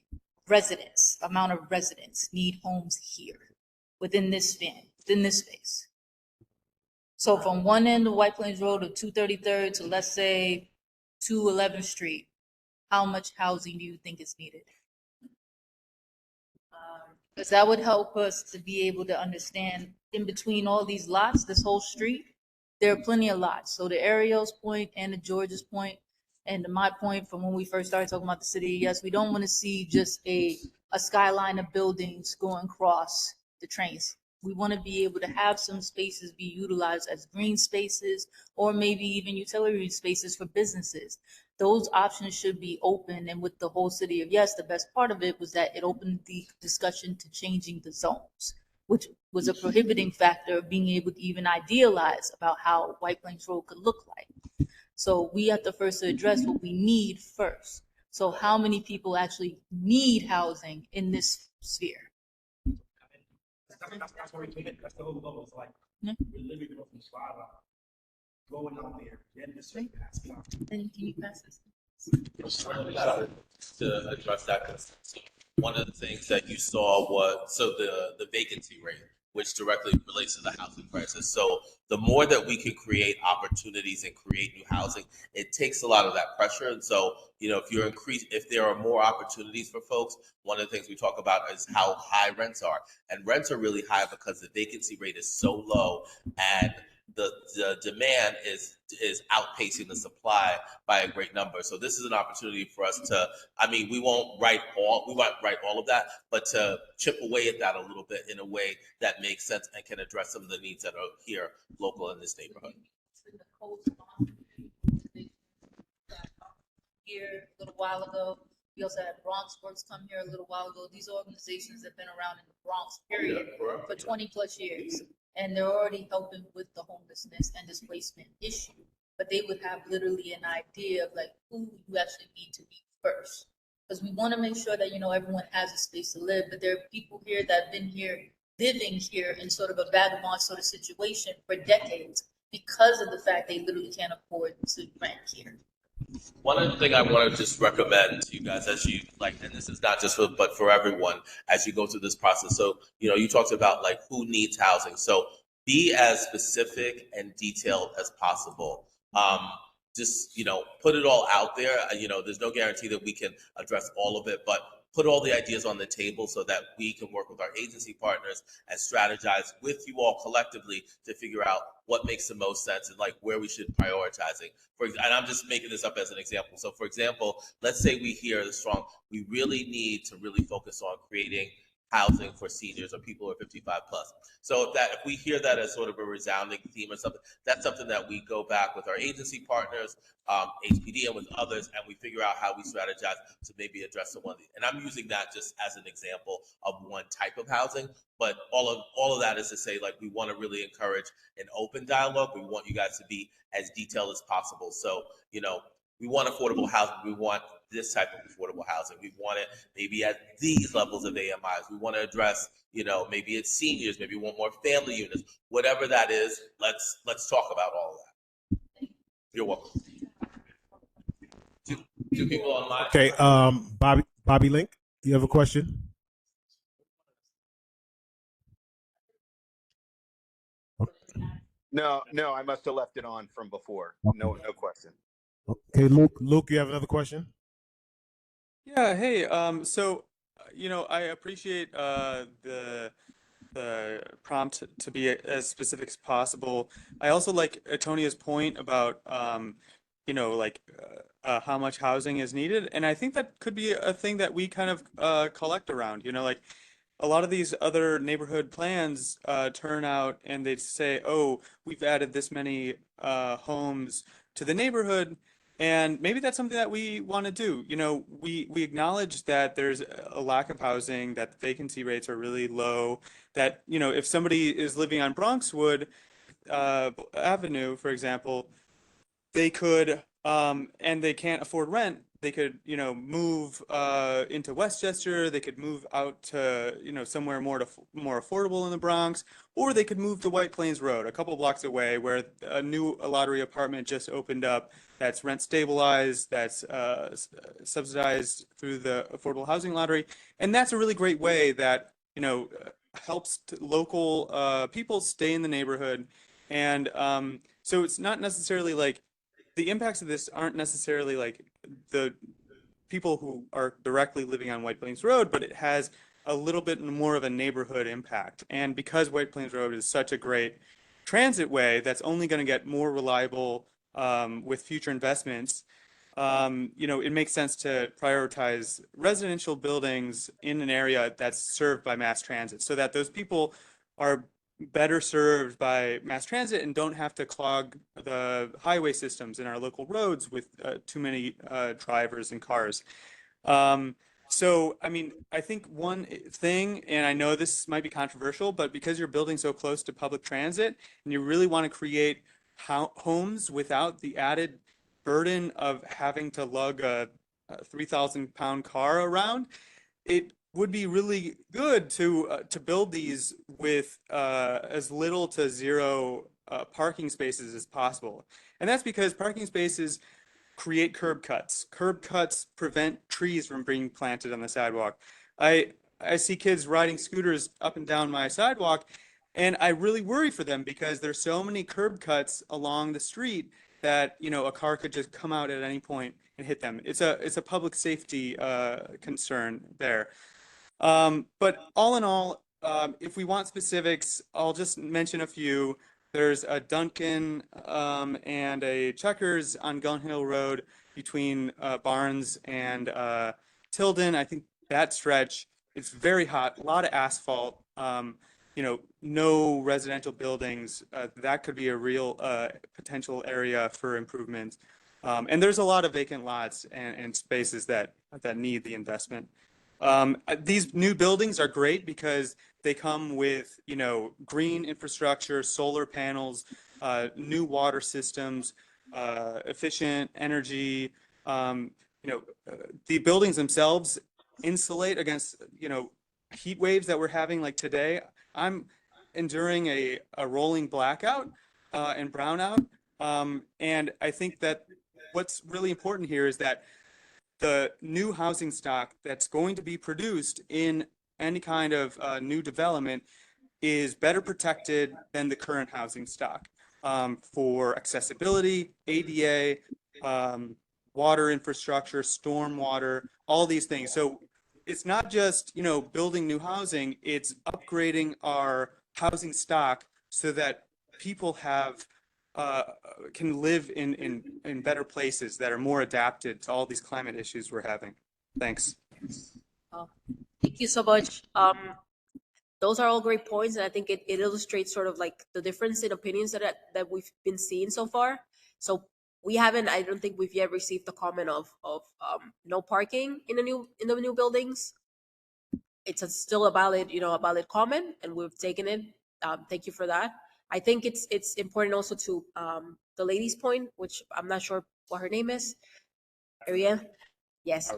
amount of residents need homes here within this space? So from one end of White Plains Road to 233rd to, let's say, 211th Street, how much housing do you think is needed? Because that would help us to be able to understand in between all these lots, this whole street, there are plenty of lots. So the Ariel's point and the George's point, and to my point from when we first started talking about the city, yes, we don't want to see just a skyline of buildings going across the trains. We want to be able to have some spaces be utilized as green spaces or maybe even utility spaces for businesses. Those options should be open. And with the whole city of yes, the best part of it was that it opened the discussion to changing the zones, which was a prohibiting factor of being able to even idealize about how White Plains Road could look like. So we have to first address what we need first. So how many people actually need housing in this sphere? I mean, that's where we came in. That's the whole goal. It's like Yeah. we're literally going from Swala, going out there, getting this way, passing out. And can you pass this? To address that concern. So one of the things that you saw was the vacancy rate, which directly relates to the housing crisis. So the more that we can create opportunities and create new housing, it takes a lot of that pressure. And so, if there are more opportunities for folks, one of the things we talk about is how high rents are. And rents are really high because the vacancy rate is so low and the demand is outpacing the supply by a great number. So this is an opportunity for us to, we won't write all of that, but to chip away at that a little bit in a way that makes sense and can address some of the needs that are here local in this neighborhood. Here a little while ago. We also had Bronx Works come here a little while ago. These organizations have been around in the Bronx period for 20 plus years. And they're already helping with the homelessness and displacement issue. But they would have literally an idea of like who you actually need to meet first. Because we want to make sure that, everyone has a space to live. But there are people here that have been here, living here in sort of a vagabond sort of situation for decades because of the fact they literally can't afford to rent here. One other thing I want to just recommend to you guys as you and this is not just but for everyone as you go through this process. So, you talked about who needs housing. So be as specific and detailed as possible. Just, put it all out there. There's no guarantee that we can address all of it, but put all the ideas on the table so that we can work with our agency partners and strategize with you all collectively to figure out what makes the most sense and where we should prioritizing. And I'm just making this up as an example. So for example, let's say we hear we really need to really focus on creating housing for seniors or people who are 55 plus. So if we hear that as sort of a resounding theme or something, that's something that we go back with our agency partners, HPD and with others, and we figure out how we strategize to maybe address some of these. And I'm using that just as an example of one type of housing, but all of that is to say, we want to really encourage an open dialogue. We want you guys to be as detailed as possible. So, we want affordable housing. We want this type of affordable housing. We want it maybe at these levels of AMIs. We want to address, maybe it's seniors, maybe we want more family units, whatever that is. Let's talk about all of that. You're welcome. Two people online. Okay, Bobby Link, you have a question? No, I must have left it on from before. No question. Okay, Luke, you have another question? Yeah, hey, I appreciate the prompt to be as specific as possible. I also like Antonia's point about how much housing is needed, and I think that could be a thing that we kind of collect around. A lot of these other neighborhood plans turn out and they say, oh, we've added this many homes to the neighborhood. And maybe that's something that we want to do. We acknowledge that there's a lack of housing, that the vacancy rates are really low, that, if somebody is living on Bronxwood Avenue, for example, they could, and they can't afford rent, they could, move into Westchester, they could move out to, somewhere more affordable in the Bronx, or they could move to White Plains Road, a couple blocks away, where a new lottery apartment just opened up that's rent stabilized, that's subsidized through the affordable housing lottery. And that's a really great way that, helps local people stay in the neighborhood And so it's not necessarily like the impacts of this aren't necessarily like the people who are directly living on White Plains Road, but it has a little bit more of a neighborhood impact. And because White Plains Road is such a great transit way that's only going to get more reliable with future investments, it makes sense to prioritize residential buildings in an area that's served by mass transit so that those people are better served by mass transit and don't have to clog the highway systems in our local roads with too many drivers and cars. So, I mean, I think one thing, and I know this might be controversial, but because you're building so close to public transit and you really want to create homes without the added burden of having to lug a 3,000-pound car around, it would be really good to build these with as little to zero parking spaces as possible. And that's because parking spaces create curb cuts. Curb cuts prevent trees from being planted on the sidewalk. I see kids riding scooters up and down my sidewalk, and I really worry for them because there's so many curb cuts along the street that a car could just come out at any point and hit them. It's a public safety concern there. But all in all, if we want specifics, I'll just mention a few. There's a Dunkin' and a Checkers on Gun Hill Road between Barnes and Tilden. I think that stretch, it's very hot, a lot of asphalt, no residential buildings. That could be a real potential area for improvement. And there's a lot of vacant lots and spaces that need the investment. These new buildings are great because they come with, green infrastructure, solar panels, new water systems, efficient energy. The buildings themselves insulate against, heat waves that we're having like today. I'm enduring a rolling blackout and brownout. And I think that what's really important here is that the new housing stock that's going to be produced in any kind of new development is better protected than the current housing stock for accessibility, ADA, water infrastructure, stormwater, all these things. So it's not just, building new housing, it's upgrading our housing stock so that people can live in better places that are more adapted to all these climate issues we're having. Thanks. Thank you so much. Those are all great points, and I think it illustrates sort of like the difference in opinions that we've been seeing so far. So I don't think we've yet received the comment of no parking in the new buildings. It's still a valid comment, and we've taken it. Thank you for that. I think it's important also to the lady's point, which I'm not sure what her name is. Ariel? Yes.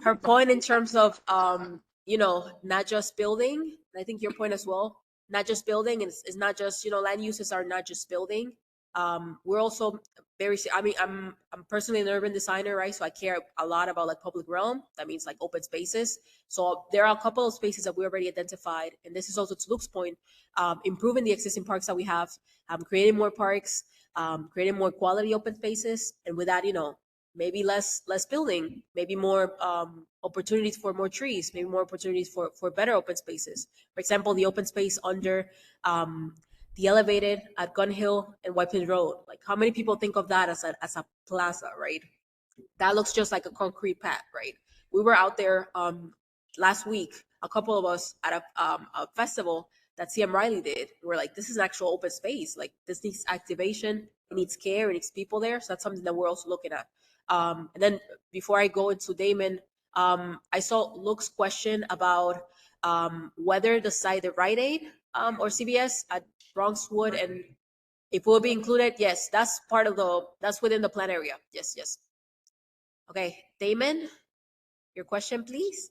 Her point in terms of not just building. I think your point as well. Not just building, and it's not just land uses are not just building. We're also I'm personally an urban designer, right? So I care a lot about like public realm. That means like open spaces. So there are a couple of spaces that we already identified, and this is also to Luke's point, improving the existing parks that we have, creating more parks, creating more quality open spaces, and with that, maybe less building, maybe more opportunities for more trees, maybe more opportunities for better open spaces. For example, the open space under the elevated at Gun Hill and White Plains Road. Like, how many people think of that as a plaza, right? That looks just like a concrete pad, right? We were out there last week, a couple of us at a festival that CM Riley did. We're like, this is an actual open space. Like, this needs activation, it needs care, it needs people there. So that's something that we're also looking at. And then before I go into Damon, I saw Luke's question about whether the Rite Aid or CVS at Bronxwood, and if it will be included, yes, that's within the plan area. Yes. Okay, Damon, your question, please.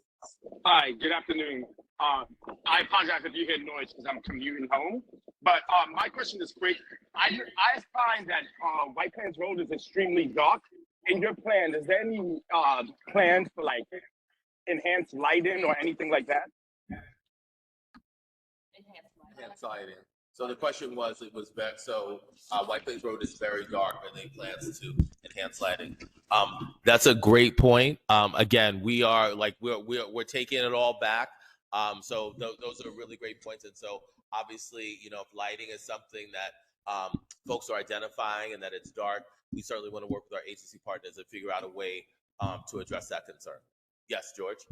Hi, good afternoon. I apologize if you hear noise because I'm commuting home. But my question is quick. I find that White Plains Road is extremely dark. In your plan, is there any plans for like enhanced lighting or anything like that? Enhanced lighting. So the question was, White Plains Road is very dark, and they plans to enhance lighting. That's a great point. Again, we're taking it all back. Those are really great points. And so obviously, if lighting is something that folks are identifying and that it's dark, we certainly want to work with our agency partners and figure out a way to address that concern. Yes, George.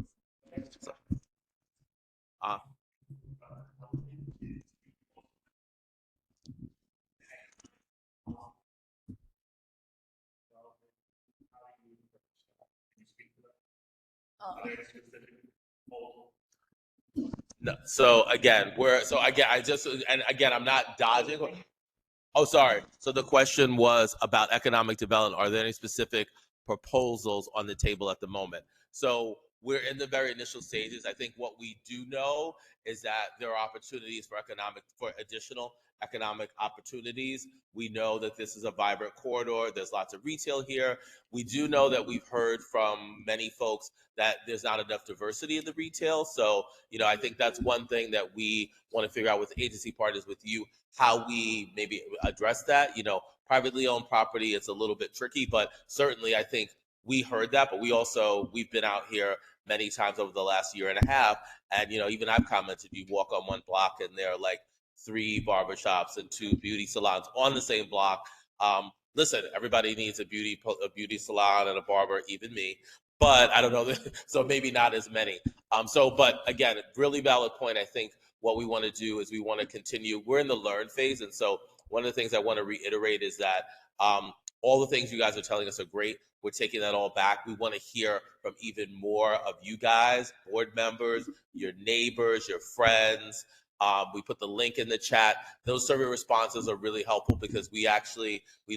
So, No. I'm not dodging. Oh, sorry. So the question was about economic development. Are there any specific proposals on the table at the moment? So we're in the very initial stages. I think what we do know is that there are opportunities for additional economic opportunities. We know that this is a vibrant corridor. There's lots of retail here. We do know that we've heard from many folks that there's not enough diversity in the retail. So, I think that's one thing that we want to figure out with agency partners, with you, how we maybe address that. Privately owned property, it's a little bit tricky, but certainly I think we heard that, but we've been out here many times over the last year and a half. And, even I've commented, you walk on one block and there are like 3 barbershops and 2 beauty salons on the same block. Listen, everybody needs a beauty salon and a barber, even me. But I don't know, so maybe not as many. But again, really valid point. I think what we want to do is we want to continue. We're in the learn phase. And so one of the things I want to reiterate is that all the things you guys are telling us are great. We're taking that all back. We want to hear from even more of you guys, board members, your neighbors, your friends. We put the link in the chat. Those survey responses are really helpful because we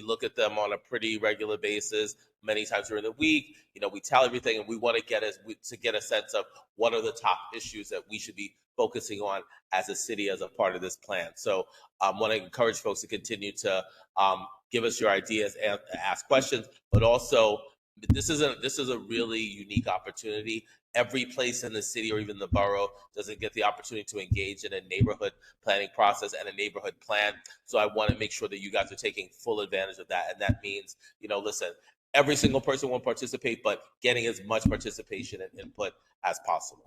look at them on a pretty regular basis, many times during the week. We tell everything, and we want to get a sense of what are the top issues that we should be focusing on as a city as a part of this plan. So I want to encourage folks to continue to give us your ideas and ask questions, but also this is a really unique opportunity. Every place in the city or even the borough doesn't get the opportunity to engage in a neighborhood planning process and a neighborhood plan. So I want to make sure that you guys are taking full advantage of that. And that means, listen, every single person won't participate, but getting as much participation and input as possible.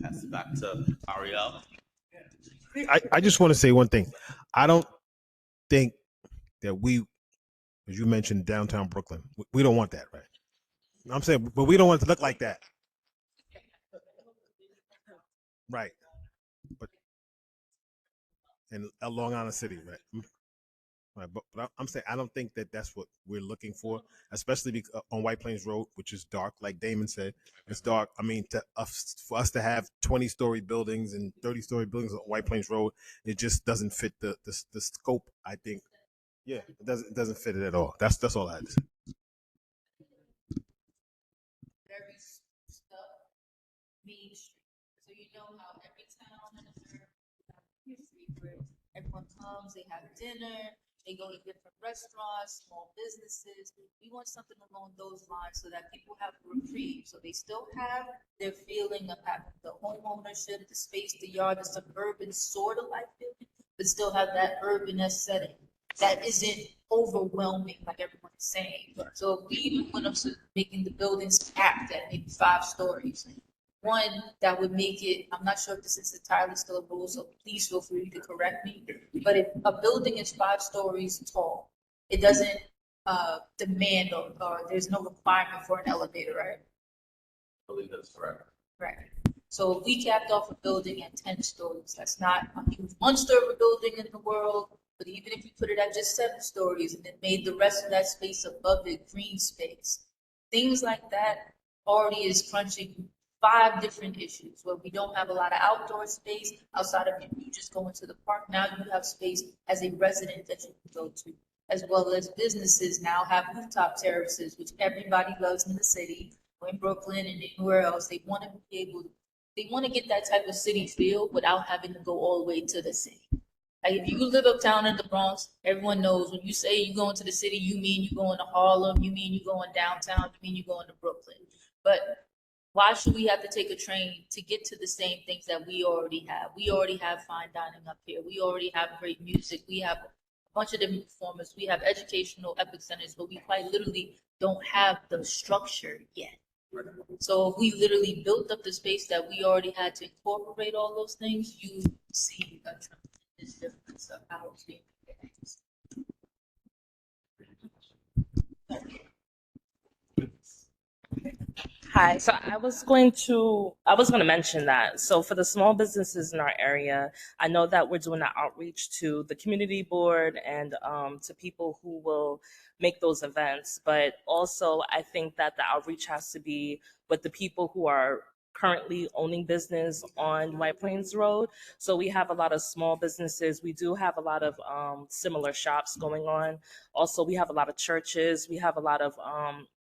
Pass it back to Ariel. I just want to say one thing. I don't think that as you mentioned, downtown Brooklyn, we don't want that, right? I'm saying, but we don't want it to look like that. Right. But in Long Island City, right? Right, but I'm saying I don't think that that's what we're looking for, especially on White Plains Road, which is dark, like Damon said. It's dark. I mean, for us to have 20-story buildings and 30-story buildings on White Plains Road, it just doesn't fit the scope. I think, yeah, it doesn't fit it at all. That's all I had to say. Very stuff, Main Street. So you know how every town in America has history where everyone comes, they have dinner. They go to different restaurants, small businesses. We want something along those lines so that people have a reprieve. So they still have their feeling of having the home ownership, the space, the yard, the suburban sort of like feeling, but still have that urban setting that isn't overwhelming like everyone's saying. So we want them to making the buildings packed at maybe 5 stories. One that would make it, I'm not sure if this is entirely still a rule, so please feel free to correct me. But if a building is 5 stories tall, it doesn't demand or there's no requirement for an elevator, right? I believe that's correct. Right. So if we capped off a building at 10 stories, that's not a huge monster of a building in the world. But even if you put it at just 7 stories and then made the rest of that space above it green space, things like that already is crunching 5 different issues where we don't have a lot of outdoor space outside of you just going to the park. Now you have space as a resident that you can go to, as well as businesses now have rooftop terraces, which everybody loves in the city, or in Brooklyn and anywhere else. They want to be able, they want to get that type of city feel without having to go all the way to the city. Like if you live uptown in the Bronx, everyone knows when you say you going to the city, you mean you going to Harlem, you mean you going downtown, you mean you going to Brooklyn. But Why should we have to take a train to get to the same things that we already have? We already have fine dining up here. We already have great music. We have a bunch of different performers. We have educational epic centers, but we quite literally don't have the structure yet. So if we literally built up the space that we already had to incorporate all those things, you see a tremendous difference of how it's being organized. Hi, so I was going to mention that. So for the small businesses in our area, I know that we're doing that outreach to the community board and to people who will make those events. But also, I think that the outreach has to be with the people who are currently owning business on White Plains Road. So we have a lot of small businesses. We do have a lot of similar shops going on. Also, we have a lot of churches. We have a lot of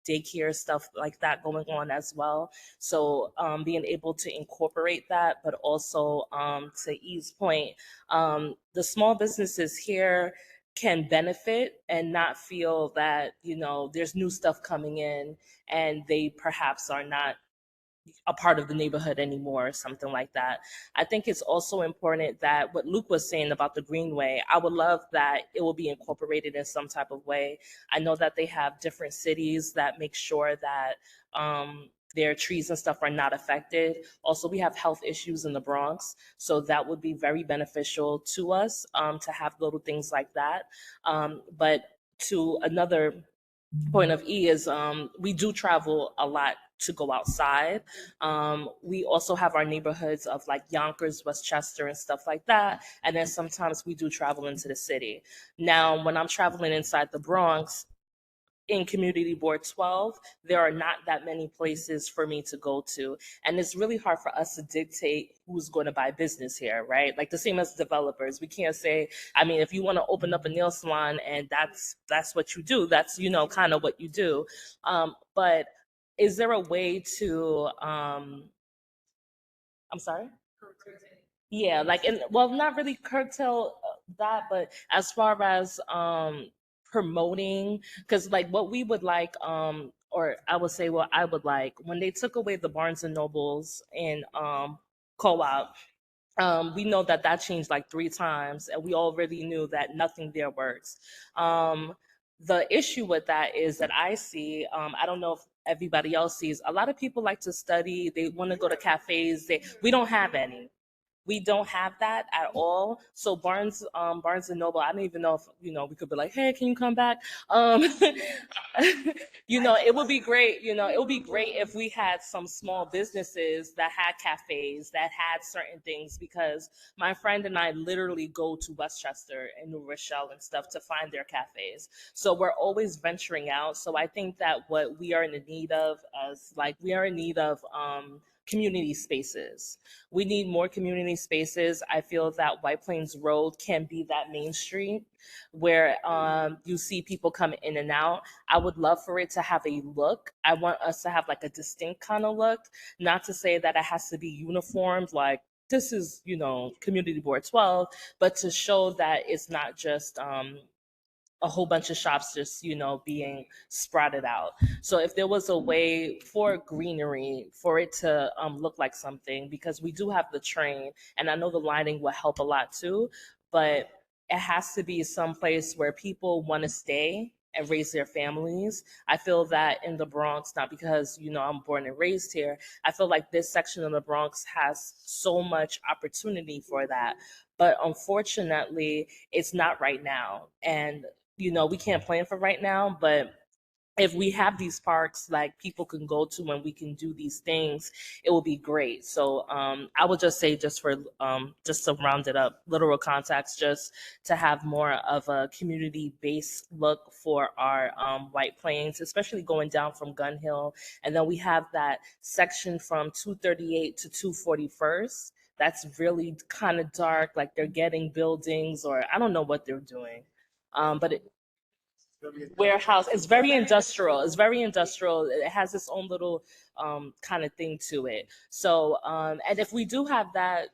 daycare stuff like that going on as well. So being able to incorporate that, but also to E's point, the small businesses here can benefit and not feel that, there's new stuff coming in and they perhaps are not a part of the neighborhood anymore or something like that. I think it's also important that what Luke was saying about the Greenway, I would love that it will be incorporated in some type of way. I know that they have different cities that make sure that their trees and stuff are not affected. Also, we have health issues in the Bronx, so that would be very beneficial to us to have little things like that. But to another point of E is we do travel a lot to go outside. We also have our neighborhoods of like Yonkers, Westchester, and stuff like that. And then sometimes we do travel into the city. Now, when I'm traveling inside the Bronx, in Community Board 12, there are not that many places for me to go to. And it's really hard for us to dictate who's going to buy business here, right? Like the same as developers. We can't say, I mean, if you want to open up a nail salon and that's what you do, that's, kind of what you do. But is there a way to, I'm sorry? Yeah, like, and well, not really curtail that, but as far as promoting, because like what we would like, or I would say what I would like, when they took away the Barnes and Nobles in co-op, we know that that changed like 3 times, and we already knew that nothing there works. The issue with that is that I see, I don't know if everybody else sees, a lot of people like to study, they want to go to cafes, we don't have any. We don't have that at all. So Barnes and Noble, I don't even know if we could be like, hey, can you come back? It would be great. It would be great if we had some small businesses that had cafes that had certain things, because my friend and I literally go to Westchester and New Rochelle and stuff to find their cafes. So we're always venturing out. So I think that what we are in the need of, we are in need of community spaces. We need more community spaces. I feel that White Plains Road can be that main street where you see people come in and out. I would love for it to have a look. I want us to have like a distinct kind of look, not to say that it has to be uniformed, like this is, Community Board 12, but to show that it's not just a whole bunch of shops just being sprouted out. So if there was a way for greenery, for it to look like something, because we do have the train and I know the lighting will help a lot too, but it has to be someplace where people want to stay and raise their families. I feel that in the Bronx, not because I'm born and raised here, I feel like this section of the Bronx has so much opportunity for that, but unfortunately it's not right now. And we can't plan for right now, but if we have these parks like people can go to and we can do these things, it will be great. So I would just say, just to round it up, literal contacts, just to have more of a community-based look for our White Plains, especially going down from Gun Hill. And then we have that section from 238 to 241st. That's really kind of dark, like they're getting buildings, or I don't know what they're doing. But warehouse, it's very industrial. It's very industrial. It has its own little kind of thing to it. So and if we do have that,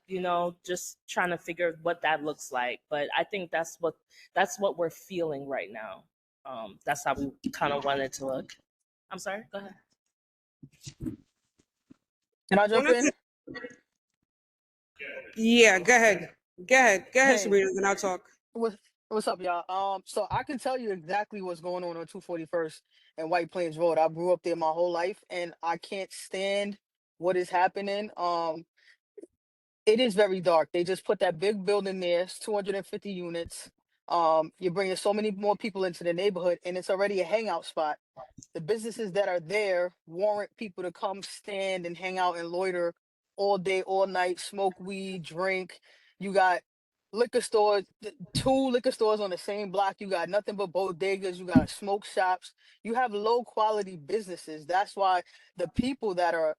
just trying to figure what that looks like. But I think that's what we're feeling right now. That's how we kind of want it to look. I'm sorry, go ahead. Can I jump in? Yeah, go ahead. Go ahead, Hey, Sabrina, then I'll talk. what's up, y'all? So I can tell you exactly what's going on 241st and White Plains Road. I grew up there my whole life, and I can't stand what is happening. It is very dark. They just put that big building there. It's 250 units. You're bringing so many more people into the neighborhood, and it's already a hangout spot. The businesses that are there warrant people to come stand and hang out and loiter all day, all night, smoke weed, drink. You got liquor stores, two liquor stores on the same block. You got nothing but bodegas. You got smoke shops. You have low quality businesses. That's why the people that are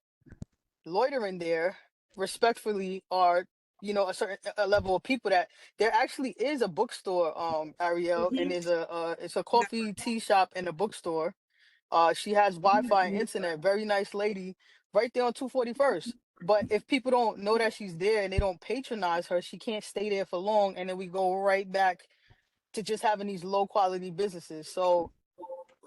loitering there respectfully are, a certain a level of people that there actually is a bookstore, Ariel, and there's it's a coffee tea shop and a bookstore. She has Wi-Fi and internet. Very nice lady, right there on 241st. But if people don't know that she's there and they don't patronize her, she can't stay there for long. And then we go right back to just having these low quality businesses. So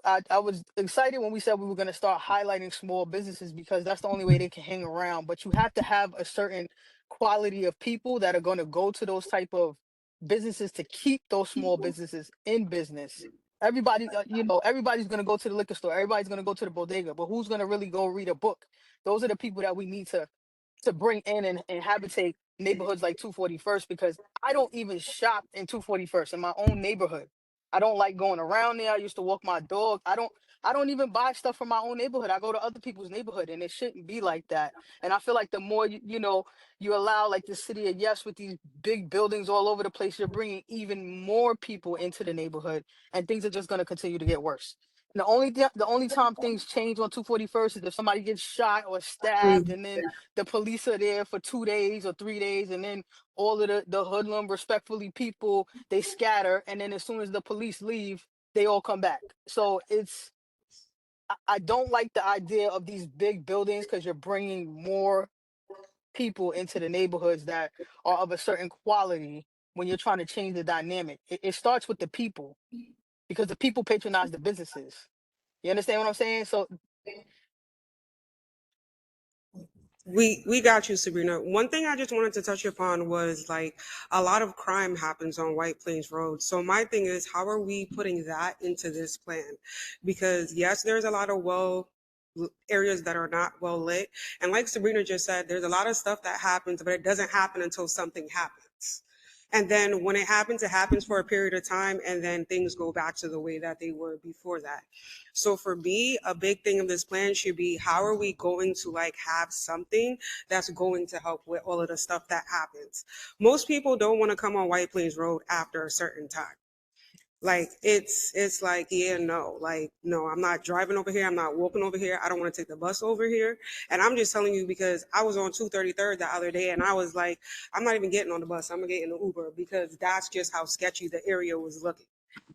I was excited when we said we were going to start highlighting small businesses because that's the only way they can hang around. But you have to have a certain quality of people that are going to go to those type of businesses to keep those small businesses in business. Everybody, everybody's going to go to the liquor store. Everybody's going to go to the bodega. But who's going to really go read a book? Those are the people that we need to bring in and habitate neighborhoods like 241st, because I don't even shop in 241st in my own neighborhood. I don't like going around there. I used to walk my dog. I don't even buy stuff from my own neighborhood. I go to other people's neighborhood, and it shouldn't be like that. And I feel like the more you allow like the city of Yes with these big buildings all over the place, you're bringing even more people into the neighborhood, and things are just going to continue to get worse. And the only time things change on 241st is if somebody gets shot or stabbed, and then the police are there for 2 days or 3 days, and then all of the hoodlum respectfully people, they scatter, and then as soon as the police leave, they all come back. So I don't like the idea of these big buildings because you're bringing more people into the neighborhoods that are of a certain quality when you're trying to change the dynamic. It starts with the people, because the people patronize the businesses. You understand what I'm saying? So We got you, Sabrina. One thing I just wanted to touch upon was like a lot of crime happens on White Plains Road. So my thing is, how are we putting that into this plan? Because yes, there's a lot of areas that are not well lit, and like Sabrina just said, there's a lot of stuff that happens, but it doesn't happen until something happens. And then when it happens for a period of time, and then things go back to the way that they were before that. So for me, a big thing of this plan should be, how are we going to like have something that's going to help with all of the stuff that happens? Most people don't want to come on White Plains Road after a certain time. Like it's like, yeah, no, like, no, I'm not driving over here. I'm not walking over here. I don't want to take the bus over here. And I'm just telling you because I was on 233rd the other day, and I was like, I'm not even getting on the bus. I'm gonna get in the Uber, because that's just how sketchy the area was looking.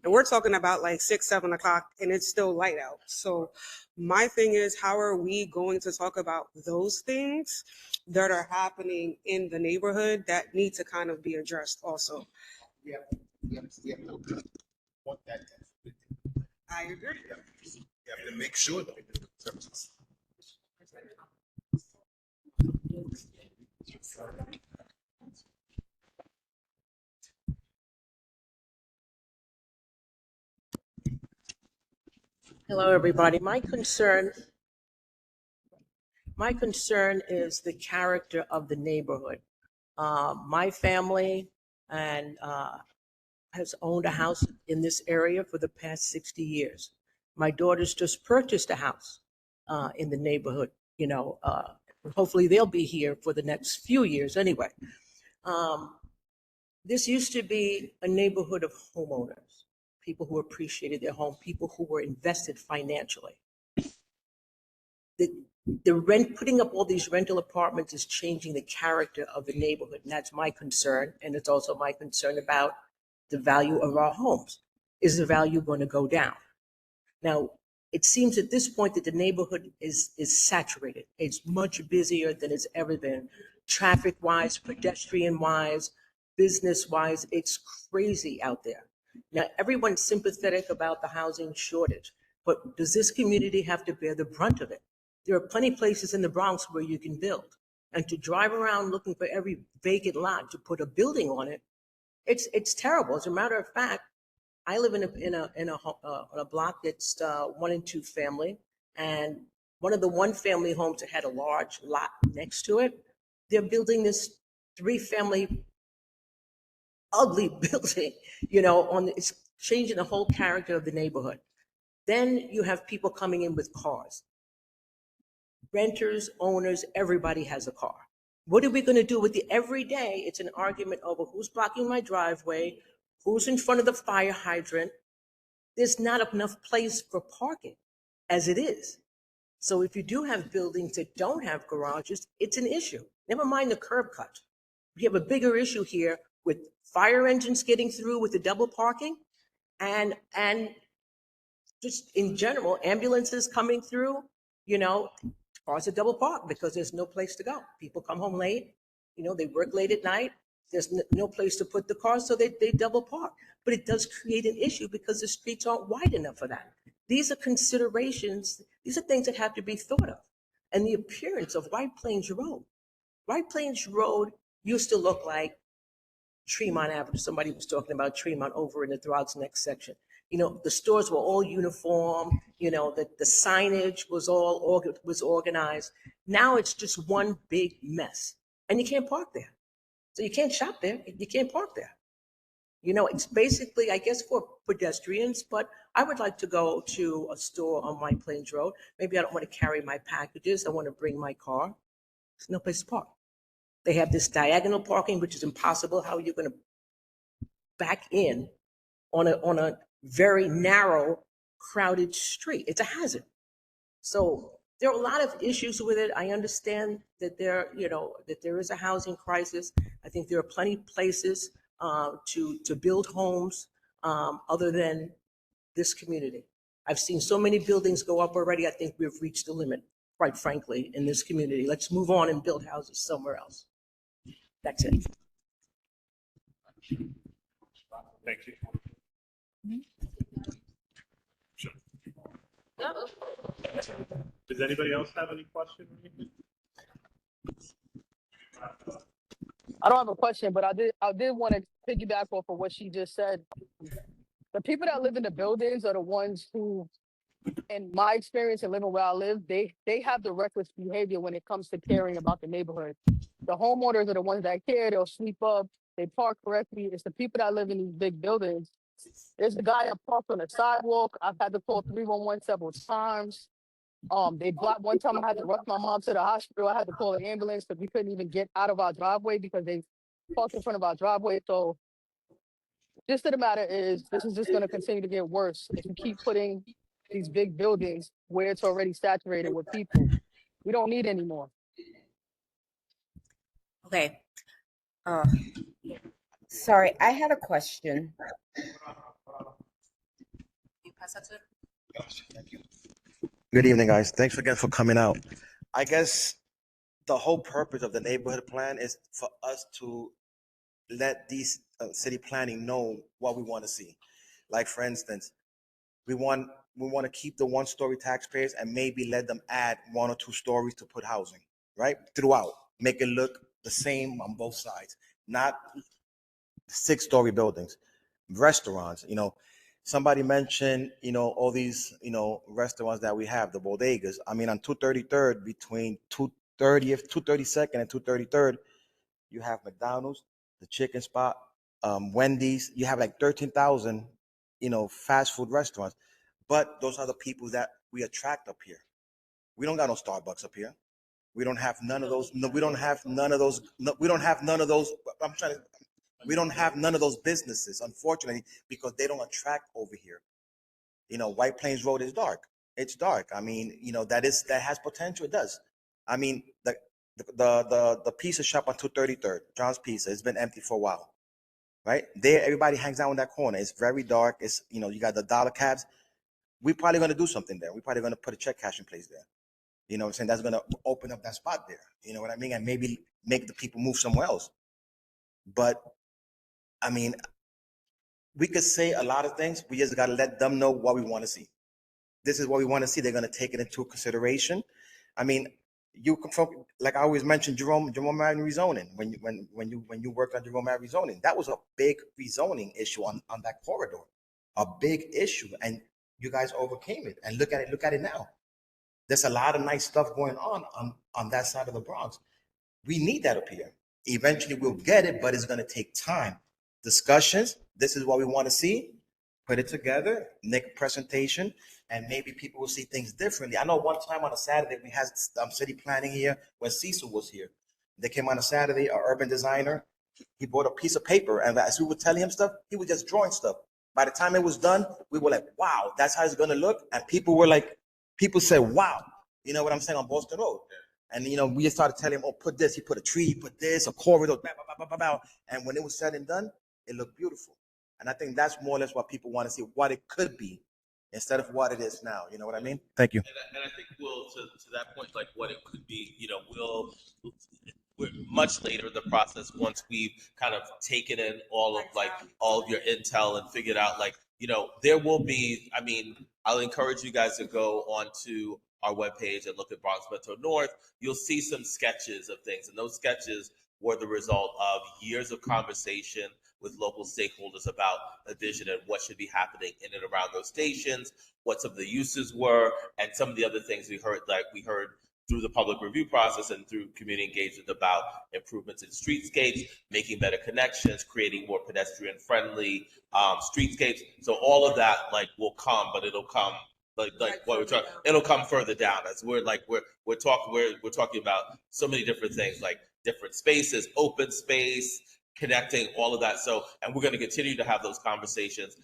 And we're talking about like 6, 7 o'clock, and it's still light out. So my thing is, how are we going to talk about those things that are happening in the neighborhood that need to kind of be addressed also? Yeah, yeah. Want that. I agree. You have to make sure that we do services. Hello, everybody. My concern is the character of the neighborhood. My family and has owned a house in this area for the past 60 years. My daughters just purchased a house in the neighborhood. Hopefully they'll be here for the next few years anyway. This used to be a neighborhood of homeowners, people who appreciated their home, people who were invested financially. Putting up all these rental apartments is changing the character of the neighborhood, and that's my concern. And it's also my concern about the value of our homes. Is the value going to go down? Now, it seems at this point that the neighborhood is saturated. It's much busier than it's ever been, traffic-wise, pedestrian-wise, business-wise. It's crazy out there. Now, everyone's sympathetic about the housing shortage, but does this community have to bear the brunt of it? There are plenty of places in the Bronx where you can build. And to drive around looking for every vacant lot to put a building on it, it's terrible. As a matter of fact, I live on a block that's 1 and 2 family, and one of the 1 family homes that had a large lot next to it, they're building this 3 family ugly building, it's changing the whole character of the neighborhood. Then you have people coming in with cars. Renters, owners, everybody has a car. What are we going to do with the every day? It's an argument over who's blocking my driveway, who's in front of the fire hydrant. There's not enough place for parking as it is. So if you do have buildings that don't have garages, it's an issue. Never mind the curb cut. We have a bigger issue here with fire engines getting through with the double parking and just in general, ambulances coming through, cars are double parked because there's no place to go. People come home late, they work late at night. There's no place to put the car, so they double park. But it does create an issue because the streets aren't wide enough for that. These are considerations. These are things that have to be thought of. And the appearance of White Plains Road. White Plains Road used to look like Tremont Avenue. Somebody was talking about Tremont over in the Throgs Neck section. The stores were all uniform. The signage was all was organized. Now it's just one big mess, and you can't park there. So you can't shop there. You can't park there. It's basically, I guess, for pedestrians, but I would like to go to a store on White Plains Road. Maybe I don't want to carry my packages. I want to bring my car. There's no place to park. They have this diagonal parking, which is impossible. How are you going to back in on a very narrow, crowded street? It's a hazard. So there are a lot of issues with it. I understand that there is a housing crisis. I think there are plenty of places to build homes other than this community. I've seen so many buildings go up already. I think we've reached the limit, quite frankly, in this community. Let's move on and build houses somewhere else. That's it. Thank you. Sure. Does anybody else have any questions? I don't have a question, but I did want to piggyback off of what she just said. The people that live in the buildings are the ones who, in my experience and living where I live, they have the reckless behavior when it comes to caring about the neighborhood. The homeowners are the ones that care. They'll sweep up. They park correctly. It's the people that live in these big buildings. There's the guy that parked on the sidewalk. I've had to call 311 several times. They blocked one time. I had to rush my mom to the hospital. I had to call an ambulance because we couldn't even get out of our driveway because they parked in front of our driveway. So, gist of the matter is, this is just going to continue to get worse if you keep putting these big buildings where it's already saturated with people. We don't need any more. Okay. Sorry, I had a question. Good evening, guys. Thanks again for coming out. I guess the whole purpose of the neighborhood plan is for us to let these city planning know what we want to see. Like, for instance, we want to keep the 1-story taxpayers and maybe let them add 1 or 2 stories to put housing, right? Throughout. Make it look the same on both sides, not 6-story buildings. Restaurants, somebody mentioned, all these, restaurants that we have, the bodegas. I mean, on 233rd, between 232nd and 233rd, you have McDonald's, the chicken spot, Wendy's. You have like 13,000, fast food restaurants. But those are the people that we attract up here. We don't got no Starbucks up here. We don't have none of those. No, we don't have none of those. No, we don't have none of those. We don't have none of those businesses, unfortunately, because they don't attract over here. White Plains Road is dark. It's dark. I mean, that has potential. It does. I mean, the pizza shop on 233rd, John's Pizza, it's been empty for a while, right? There, everybody hangs out in that corner. It's very dark. It's, you got the dollar cabs. We're probably going to do something there. We're probably going to put a check cashing place there. You know what I'm saying? That's going to open up that spot there. You know what I mean? And maybe make the people move somewhere else. But, I mean, we could say a lot of things. We just got to let them know what we want to see. This is what we want to see. They're going to take it into consideration. I mean, you can like I always mentioned Jerome Avenue rezoning when you worked on Jerome Avenue rezoning. That was a big rezoning issue on that corridor, a big issue, and you guys overcame it. And look at it now. There's a lot of nice stuff going on that side of the Bronx. We need that up here. Eventually we'll get it, but it's going to take time. Discussions. This is what we want to see. Put it together, make a presentation, and maybe people will see things differently. I know one time on a Saturday we had city planning here when Cecil was here. They came on a Saturday, an urban designer. He bought a piece of paper, and as we were telling him stuff, he was just drawing stuff. By the time it was done, we were like, wow, that's how it's going to look. And people said, wow. You know what I'm saying, on Boston Road. And, we just started telling him, oh, put this. He put a tree, he put this, a corridor, blah, blah, blah, blah, blah. And when it was said and done, it looked beautiful. And I think that's more or less what people want to see, what it could be instead of what it is now. You know what I mean? Thank you. And I think to that point, like what it could be, we're much later in the process once we've kind of taken in all of your intel and figured out there will be, I'll encourage you guys to go onto our webpage and look at Bronx Metro North. You'll see some sketches of things, and those sketches were the result of years of conversation with local stakeholders about the vision and what should be happening in and around those stations, what some of the uses were, and some of the other things we heard through the public review process and through community engagement about improvements in streetscapes, making better connections, creating more pedestrian-friendly streetscapes. So all of that will come, but it'll come what we're talking. It'll come further down as we're talking about so many different things, like different spaces, open space, connecting, all of that. So, and we're going to continue to have those conversations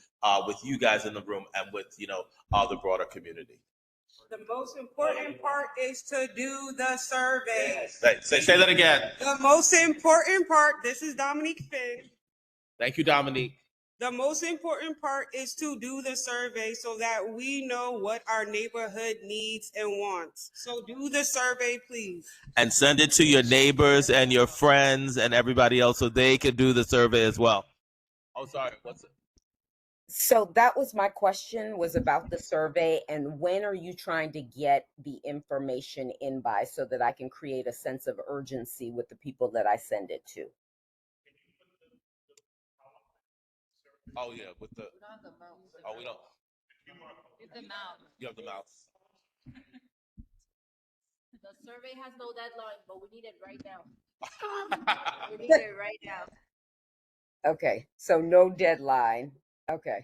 with you guys in the room and with the broader community. The most important part is to do the survey. Say that again. The most important part, this is Dominique Finn. Thank you, Dominique. The most important part is to do the survey so that we know what our neighborhood needs and wants. So do the survey, please. And send it to your neighbors and your friends and everybody else so they can do the survey as well. Oh, sorry. What's it? So that was my question, was about the survey, and when are you trying to get the information in by so that I can create a sense of urgency with the people that I send it to? Oh yeah, with the. Oh, we don't. With the mouse. You have the mouse. The survey has no deadline, but we need it right now. We need it right now. Okay, so no deadline. Okay.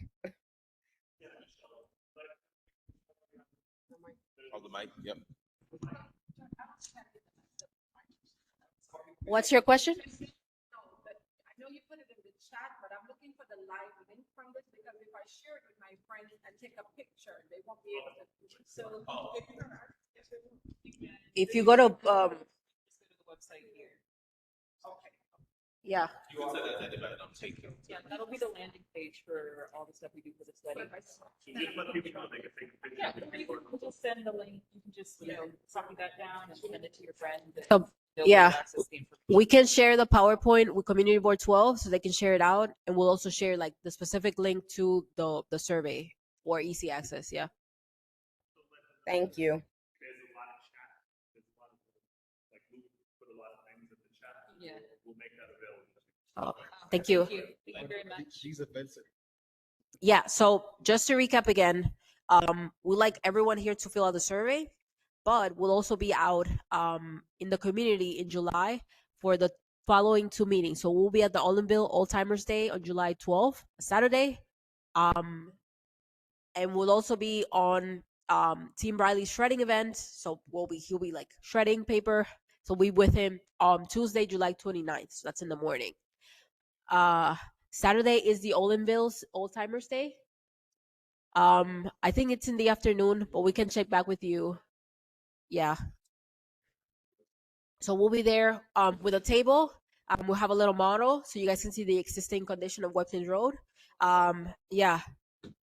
Oh, the mic. Yep. What's your question? I know you put it in the chat, but I'm looking for the live link from this because if I share it with my friends and take a picture, they won't be able to. So If you go to the website here. Okay. yeah. You also got that debate on taking. Yeah, that'll be the landing page for all the stuff we do for the study. So just let people know they can take a picture. Yeah, you can just send the link. You can just copy that down and send it to your friend. So, yeah, we can share the PowerPoint with Community Board 12 so they can share it out, and we'll also share the specific link to the survey or easy access. Yeah. Thank you. There's a lot of chat. There's a lot of we put a lot of things in the chat. Yeah. We'll make that available. Thank you. Thank you very much. These events. Yeah. So just to recap again, we'd like everyone here to fill out the survey, but we'll also be out in the community in July for the following two meetings. So we'll be at the Olinville Old Timers Day on July 12th, Saturday. And we'll also be on Team Riley's shredding event. So he'll be shredding paper. So we'll be with him Tuesday, July 29th. So that's in the morning. Saturday is the Olinville's Old Timers Day. I think it's in the afternoon, but we can check back with you. Yeah. So we'll be there with a table. We'll have a little model so you guys can see the existing condition of Webster Road. Yeah.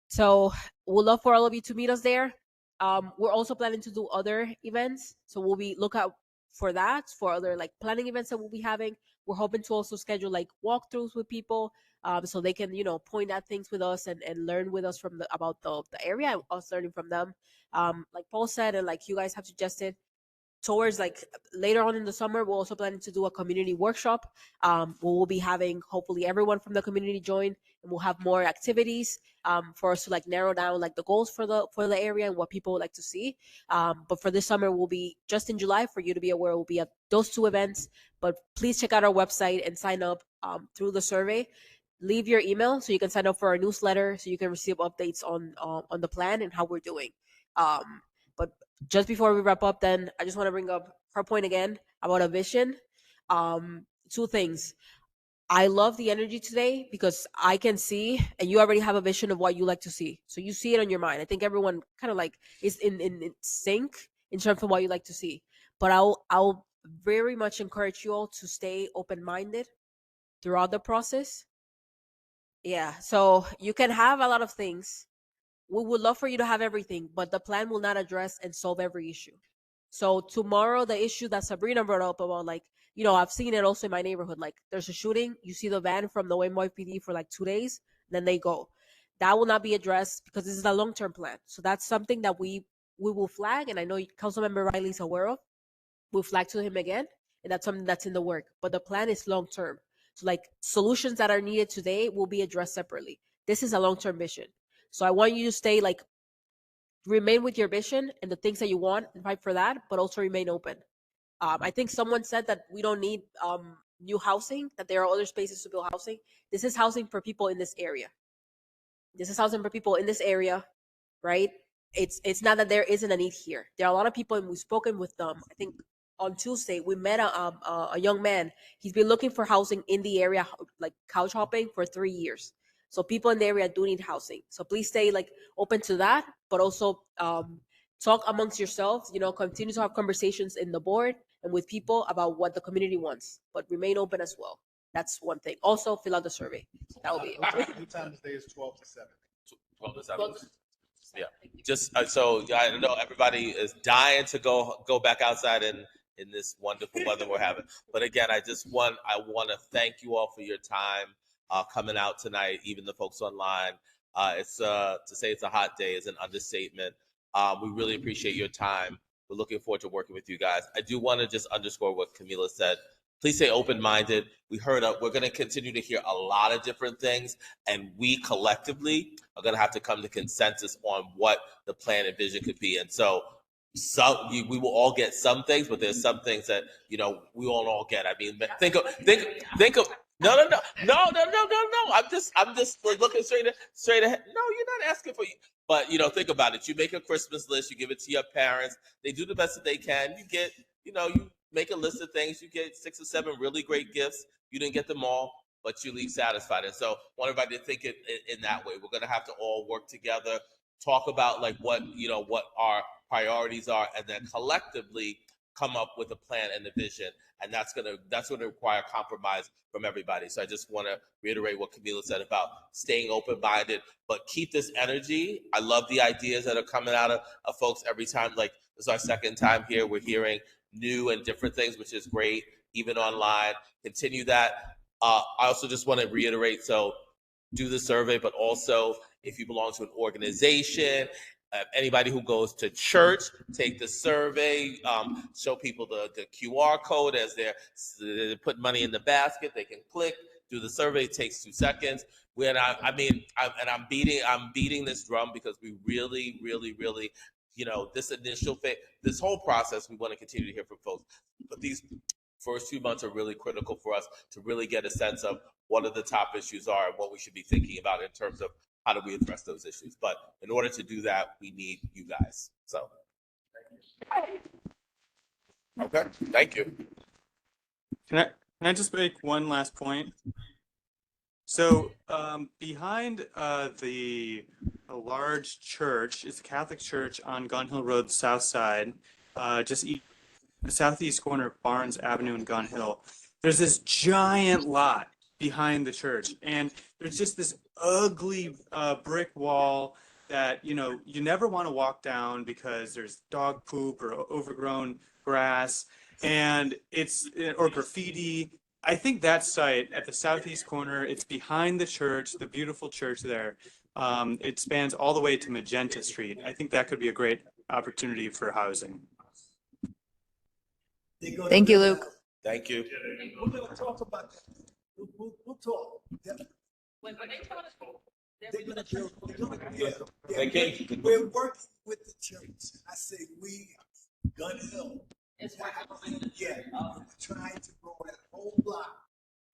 So we'd love for all of you to meet us there. We're also planning to do other events. So we'll be look out for that, for other planning events that we'll be having. We're hoping to also schedule walkthroughs with people so they can, point at things with us and learn with us about the area, us learning from them. Like Paul said, and like you guys have suggested, towards like later on in the summer, we're also planning to do a community workshop. Where we'll be having hopefully everyone from the community join, and we'll have more activities for us to like narrow down like the goals for the area and what people would like to see. But for this summer, we'll be just in July for you to be aware. We'll be at those two events. But please check out our website and sign up through the survey. Leave your email so you can sign up for our newsletter so you can receive updates on the plan and how we're doing. But just before we wrap up, then I just want to bring up her point again about a vision. Two things. I love the energy today because I can see, and you already have a vision of what you like to see. So you see it on your mind. I think everyone kind of like is in sync in terms of what you like to see. But I'll very much encourage you all to stay open minded throughout the process. Yeah. So you can have a lot of things. We would love for you to have everything, but the plan will not address and solve every issue. So tomorrow, the issue that Sabrina brought up about like, I've seen it also in my neighborhood. Like there's a shooting, you see the van from the NYPD for like 2 days, then they go. That will not be addressed because this is a long-term plan. So that's something that we will flag, and I know Councilmember Riley's aware of. We'll flag to him again, and that's something that's in the work. But the plan is long-term. So like solutions that are needed today will be addressed separately. This is a long-term vision. So I want you to stay like remain with your vision and the things that you want and fight for that, but also remain open. I think someone said that we don't need new housing, that there are other spaces to build housing. This is housing for people in this area. This is housing for people in this area, right? It's not that there isn't a need here. There are a lot of people, and we've spoken with them. I think on Tuesday we met a young man. He's been looking for housing in the area, like couch hopping for 3 years. So people in the area do need housing. So please stay like open to that, but also talk amongst yourselves. Continue to have conversations in the board and with people about what the community wants, but remain open as well. That's one thing. Also, fill out the survey. That will be it. New time today is 12 to 7. 12 to 7. Yeah. Just so I know everybody is dying to go back outside in this wonderful weather we're having. But again, I want to thank you all for your time coming out tonight. Even the folks online. It's to say it's a hot day is an understatement. We really appreciate your time. We're looking forward to working with you guys. I do want to just underscore what Camila said. Please stay open-minded. We're going to continue to hear a lot of different things, and we collectively are going to have to come to consensus on what the plan and vision could be. And so we will all get some things, but there's some things that we won't all get. I mean, think of no. I'm just looking straight ahead. No, you're not asking for you. But think about it. You make a Christmas list, you give it to your parents. They do the best that they can. You get, you make a list of things. You get 6 or 7 really great gifts. You didn't get them all, but you leave satisfied. And so, I want everybody to think it in that way. We're going to have to all work together, talk about like what our priorities are, and then collectively come up with a plan and a vision. And that's going to require compromise from everybody. So I just want to reiterate what Camila said about staying open-minded, but keep this energy. I love the ideas that are coming out of folks every time. Like, this is our second time here. We're hearing new and different things, which is great, even online. Continue that. I also just want to reiterate, so do the survey, but also if you belong to an organization, anybody who goes to church, take the survey, show people the QR code as they're putting money in the basket. They can click, do the survey. It takes 2 seconds. I'm beating this drum because we really, really, really, this initial phase, this whole process, we want to continue to hear from folks. But these first few months are really critical for us to really get a sense of what are the top issues are and what we should be thinking about in terms of how do we address those issues. But in order to do that, we need you guys. So, okay, thank you. Can I just make one last point? So behind a large church, it's a Catholic church on Gun Hill Road, south side, just the southeast corner of Barnes Avenue and Gun Hill. There's this giant lot behind the church, and there's just this ugly brick wall that you never want to walk down because there's dog poop or overgrown grass, and or graffiti. I think that site at the southeast corner, it's behind the church, the beautiful church there. It spans all the way to Magenta Street. I think that could be a great opportunity for housing. Thank you, Luke. Thank you. We're gonna talk about that. We'll talk. Definitely. When they tell us They're gonna build, They can't- we're working with the church. I say we, Gun Hill. It's Yeah, we're trying to grow that whole block,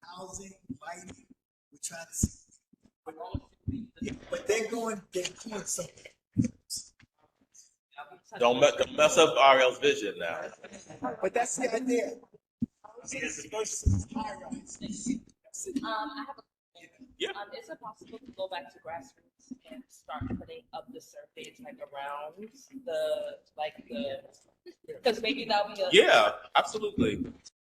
housing, lighting, we're trying to see. But they're doing something. Don't mess up Ariel's vision now. But that's the idea. Houses versus high-rise. I have a is it possible to go back to grassroots and start putting up the surveys like around because maybe that'll be Yeah, absolutely.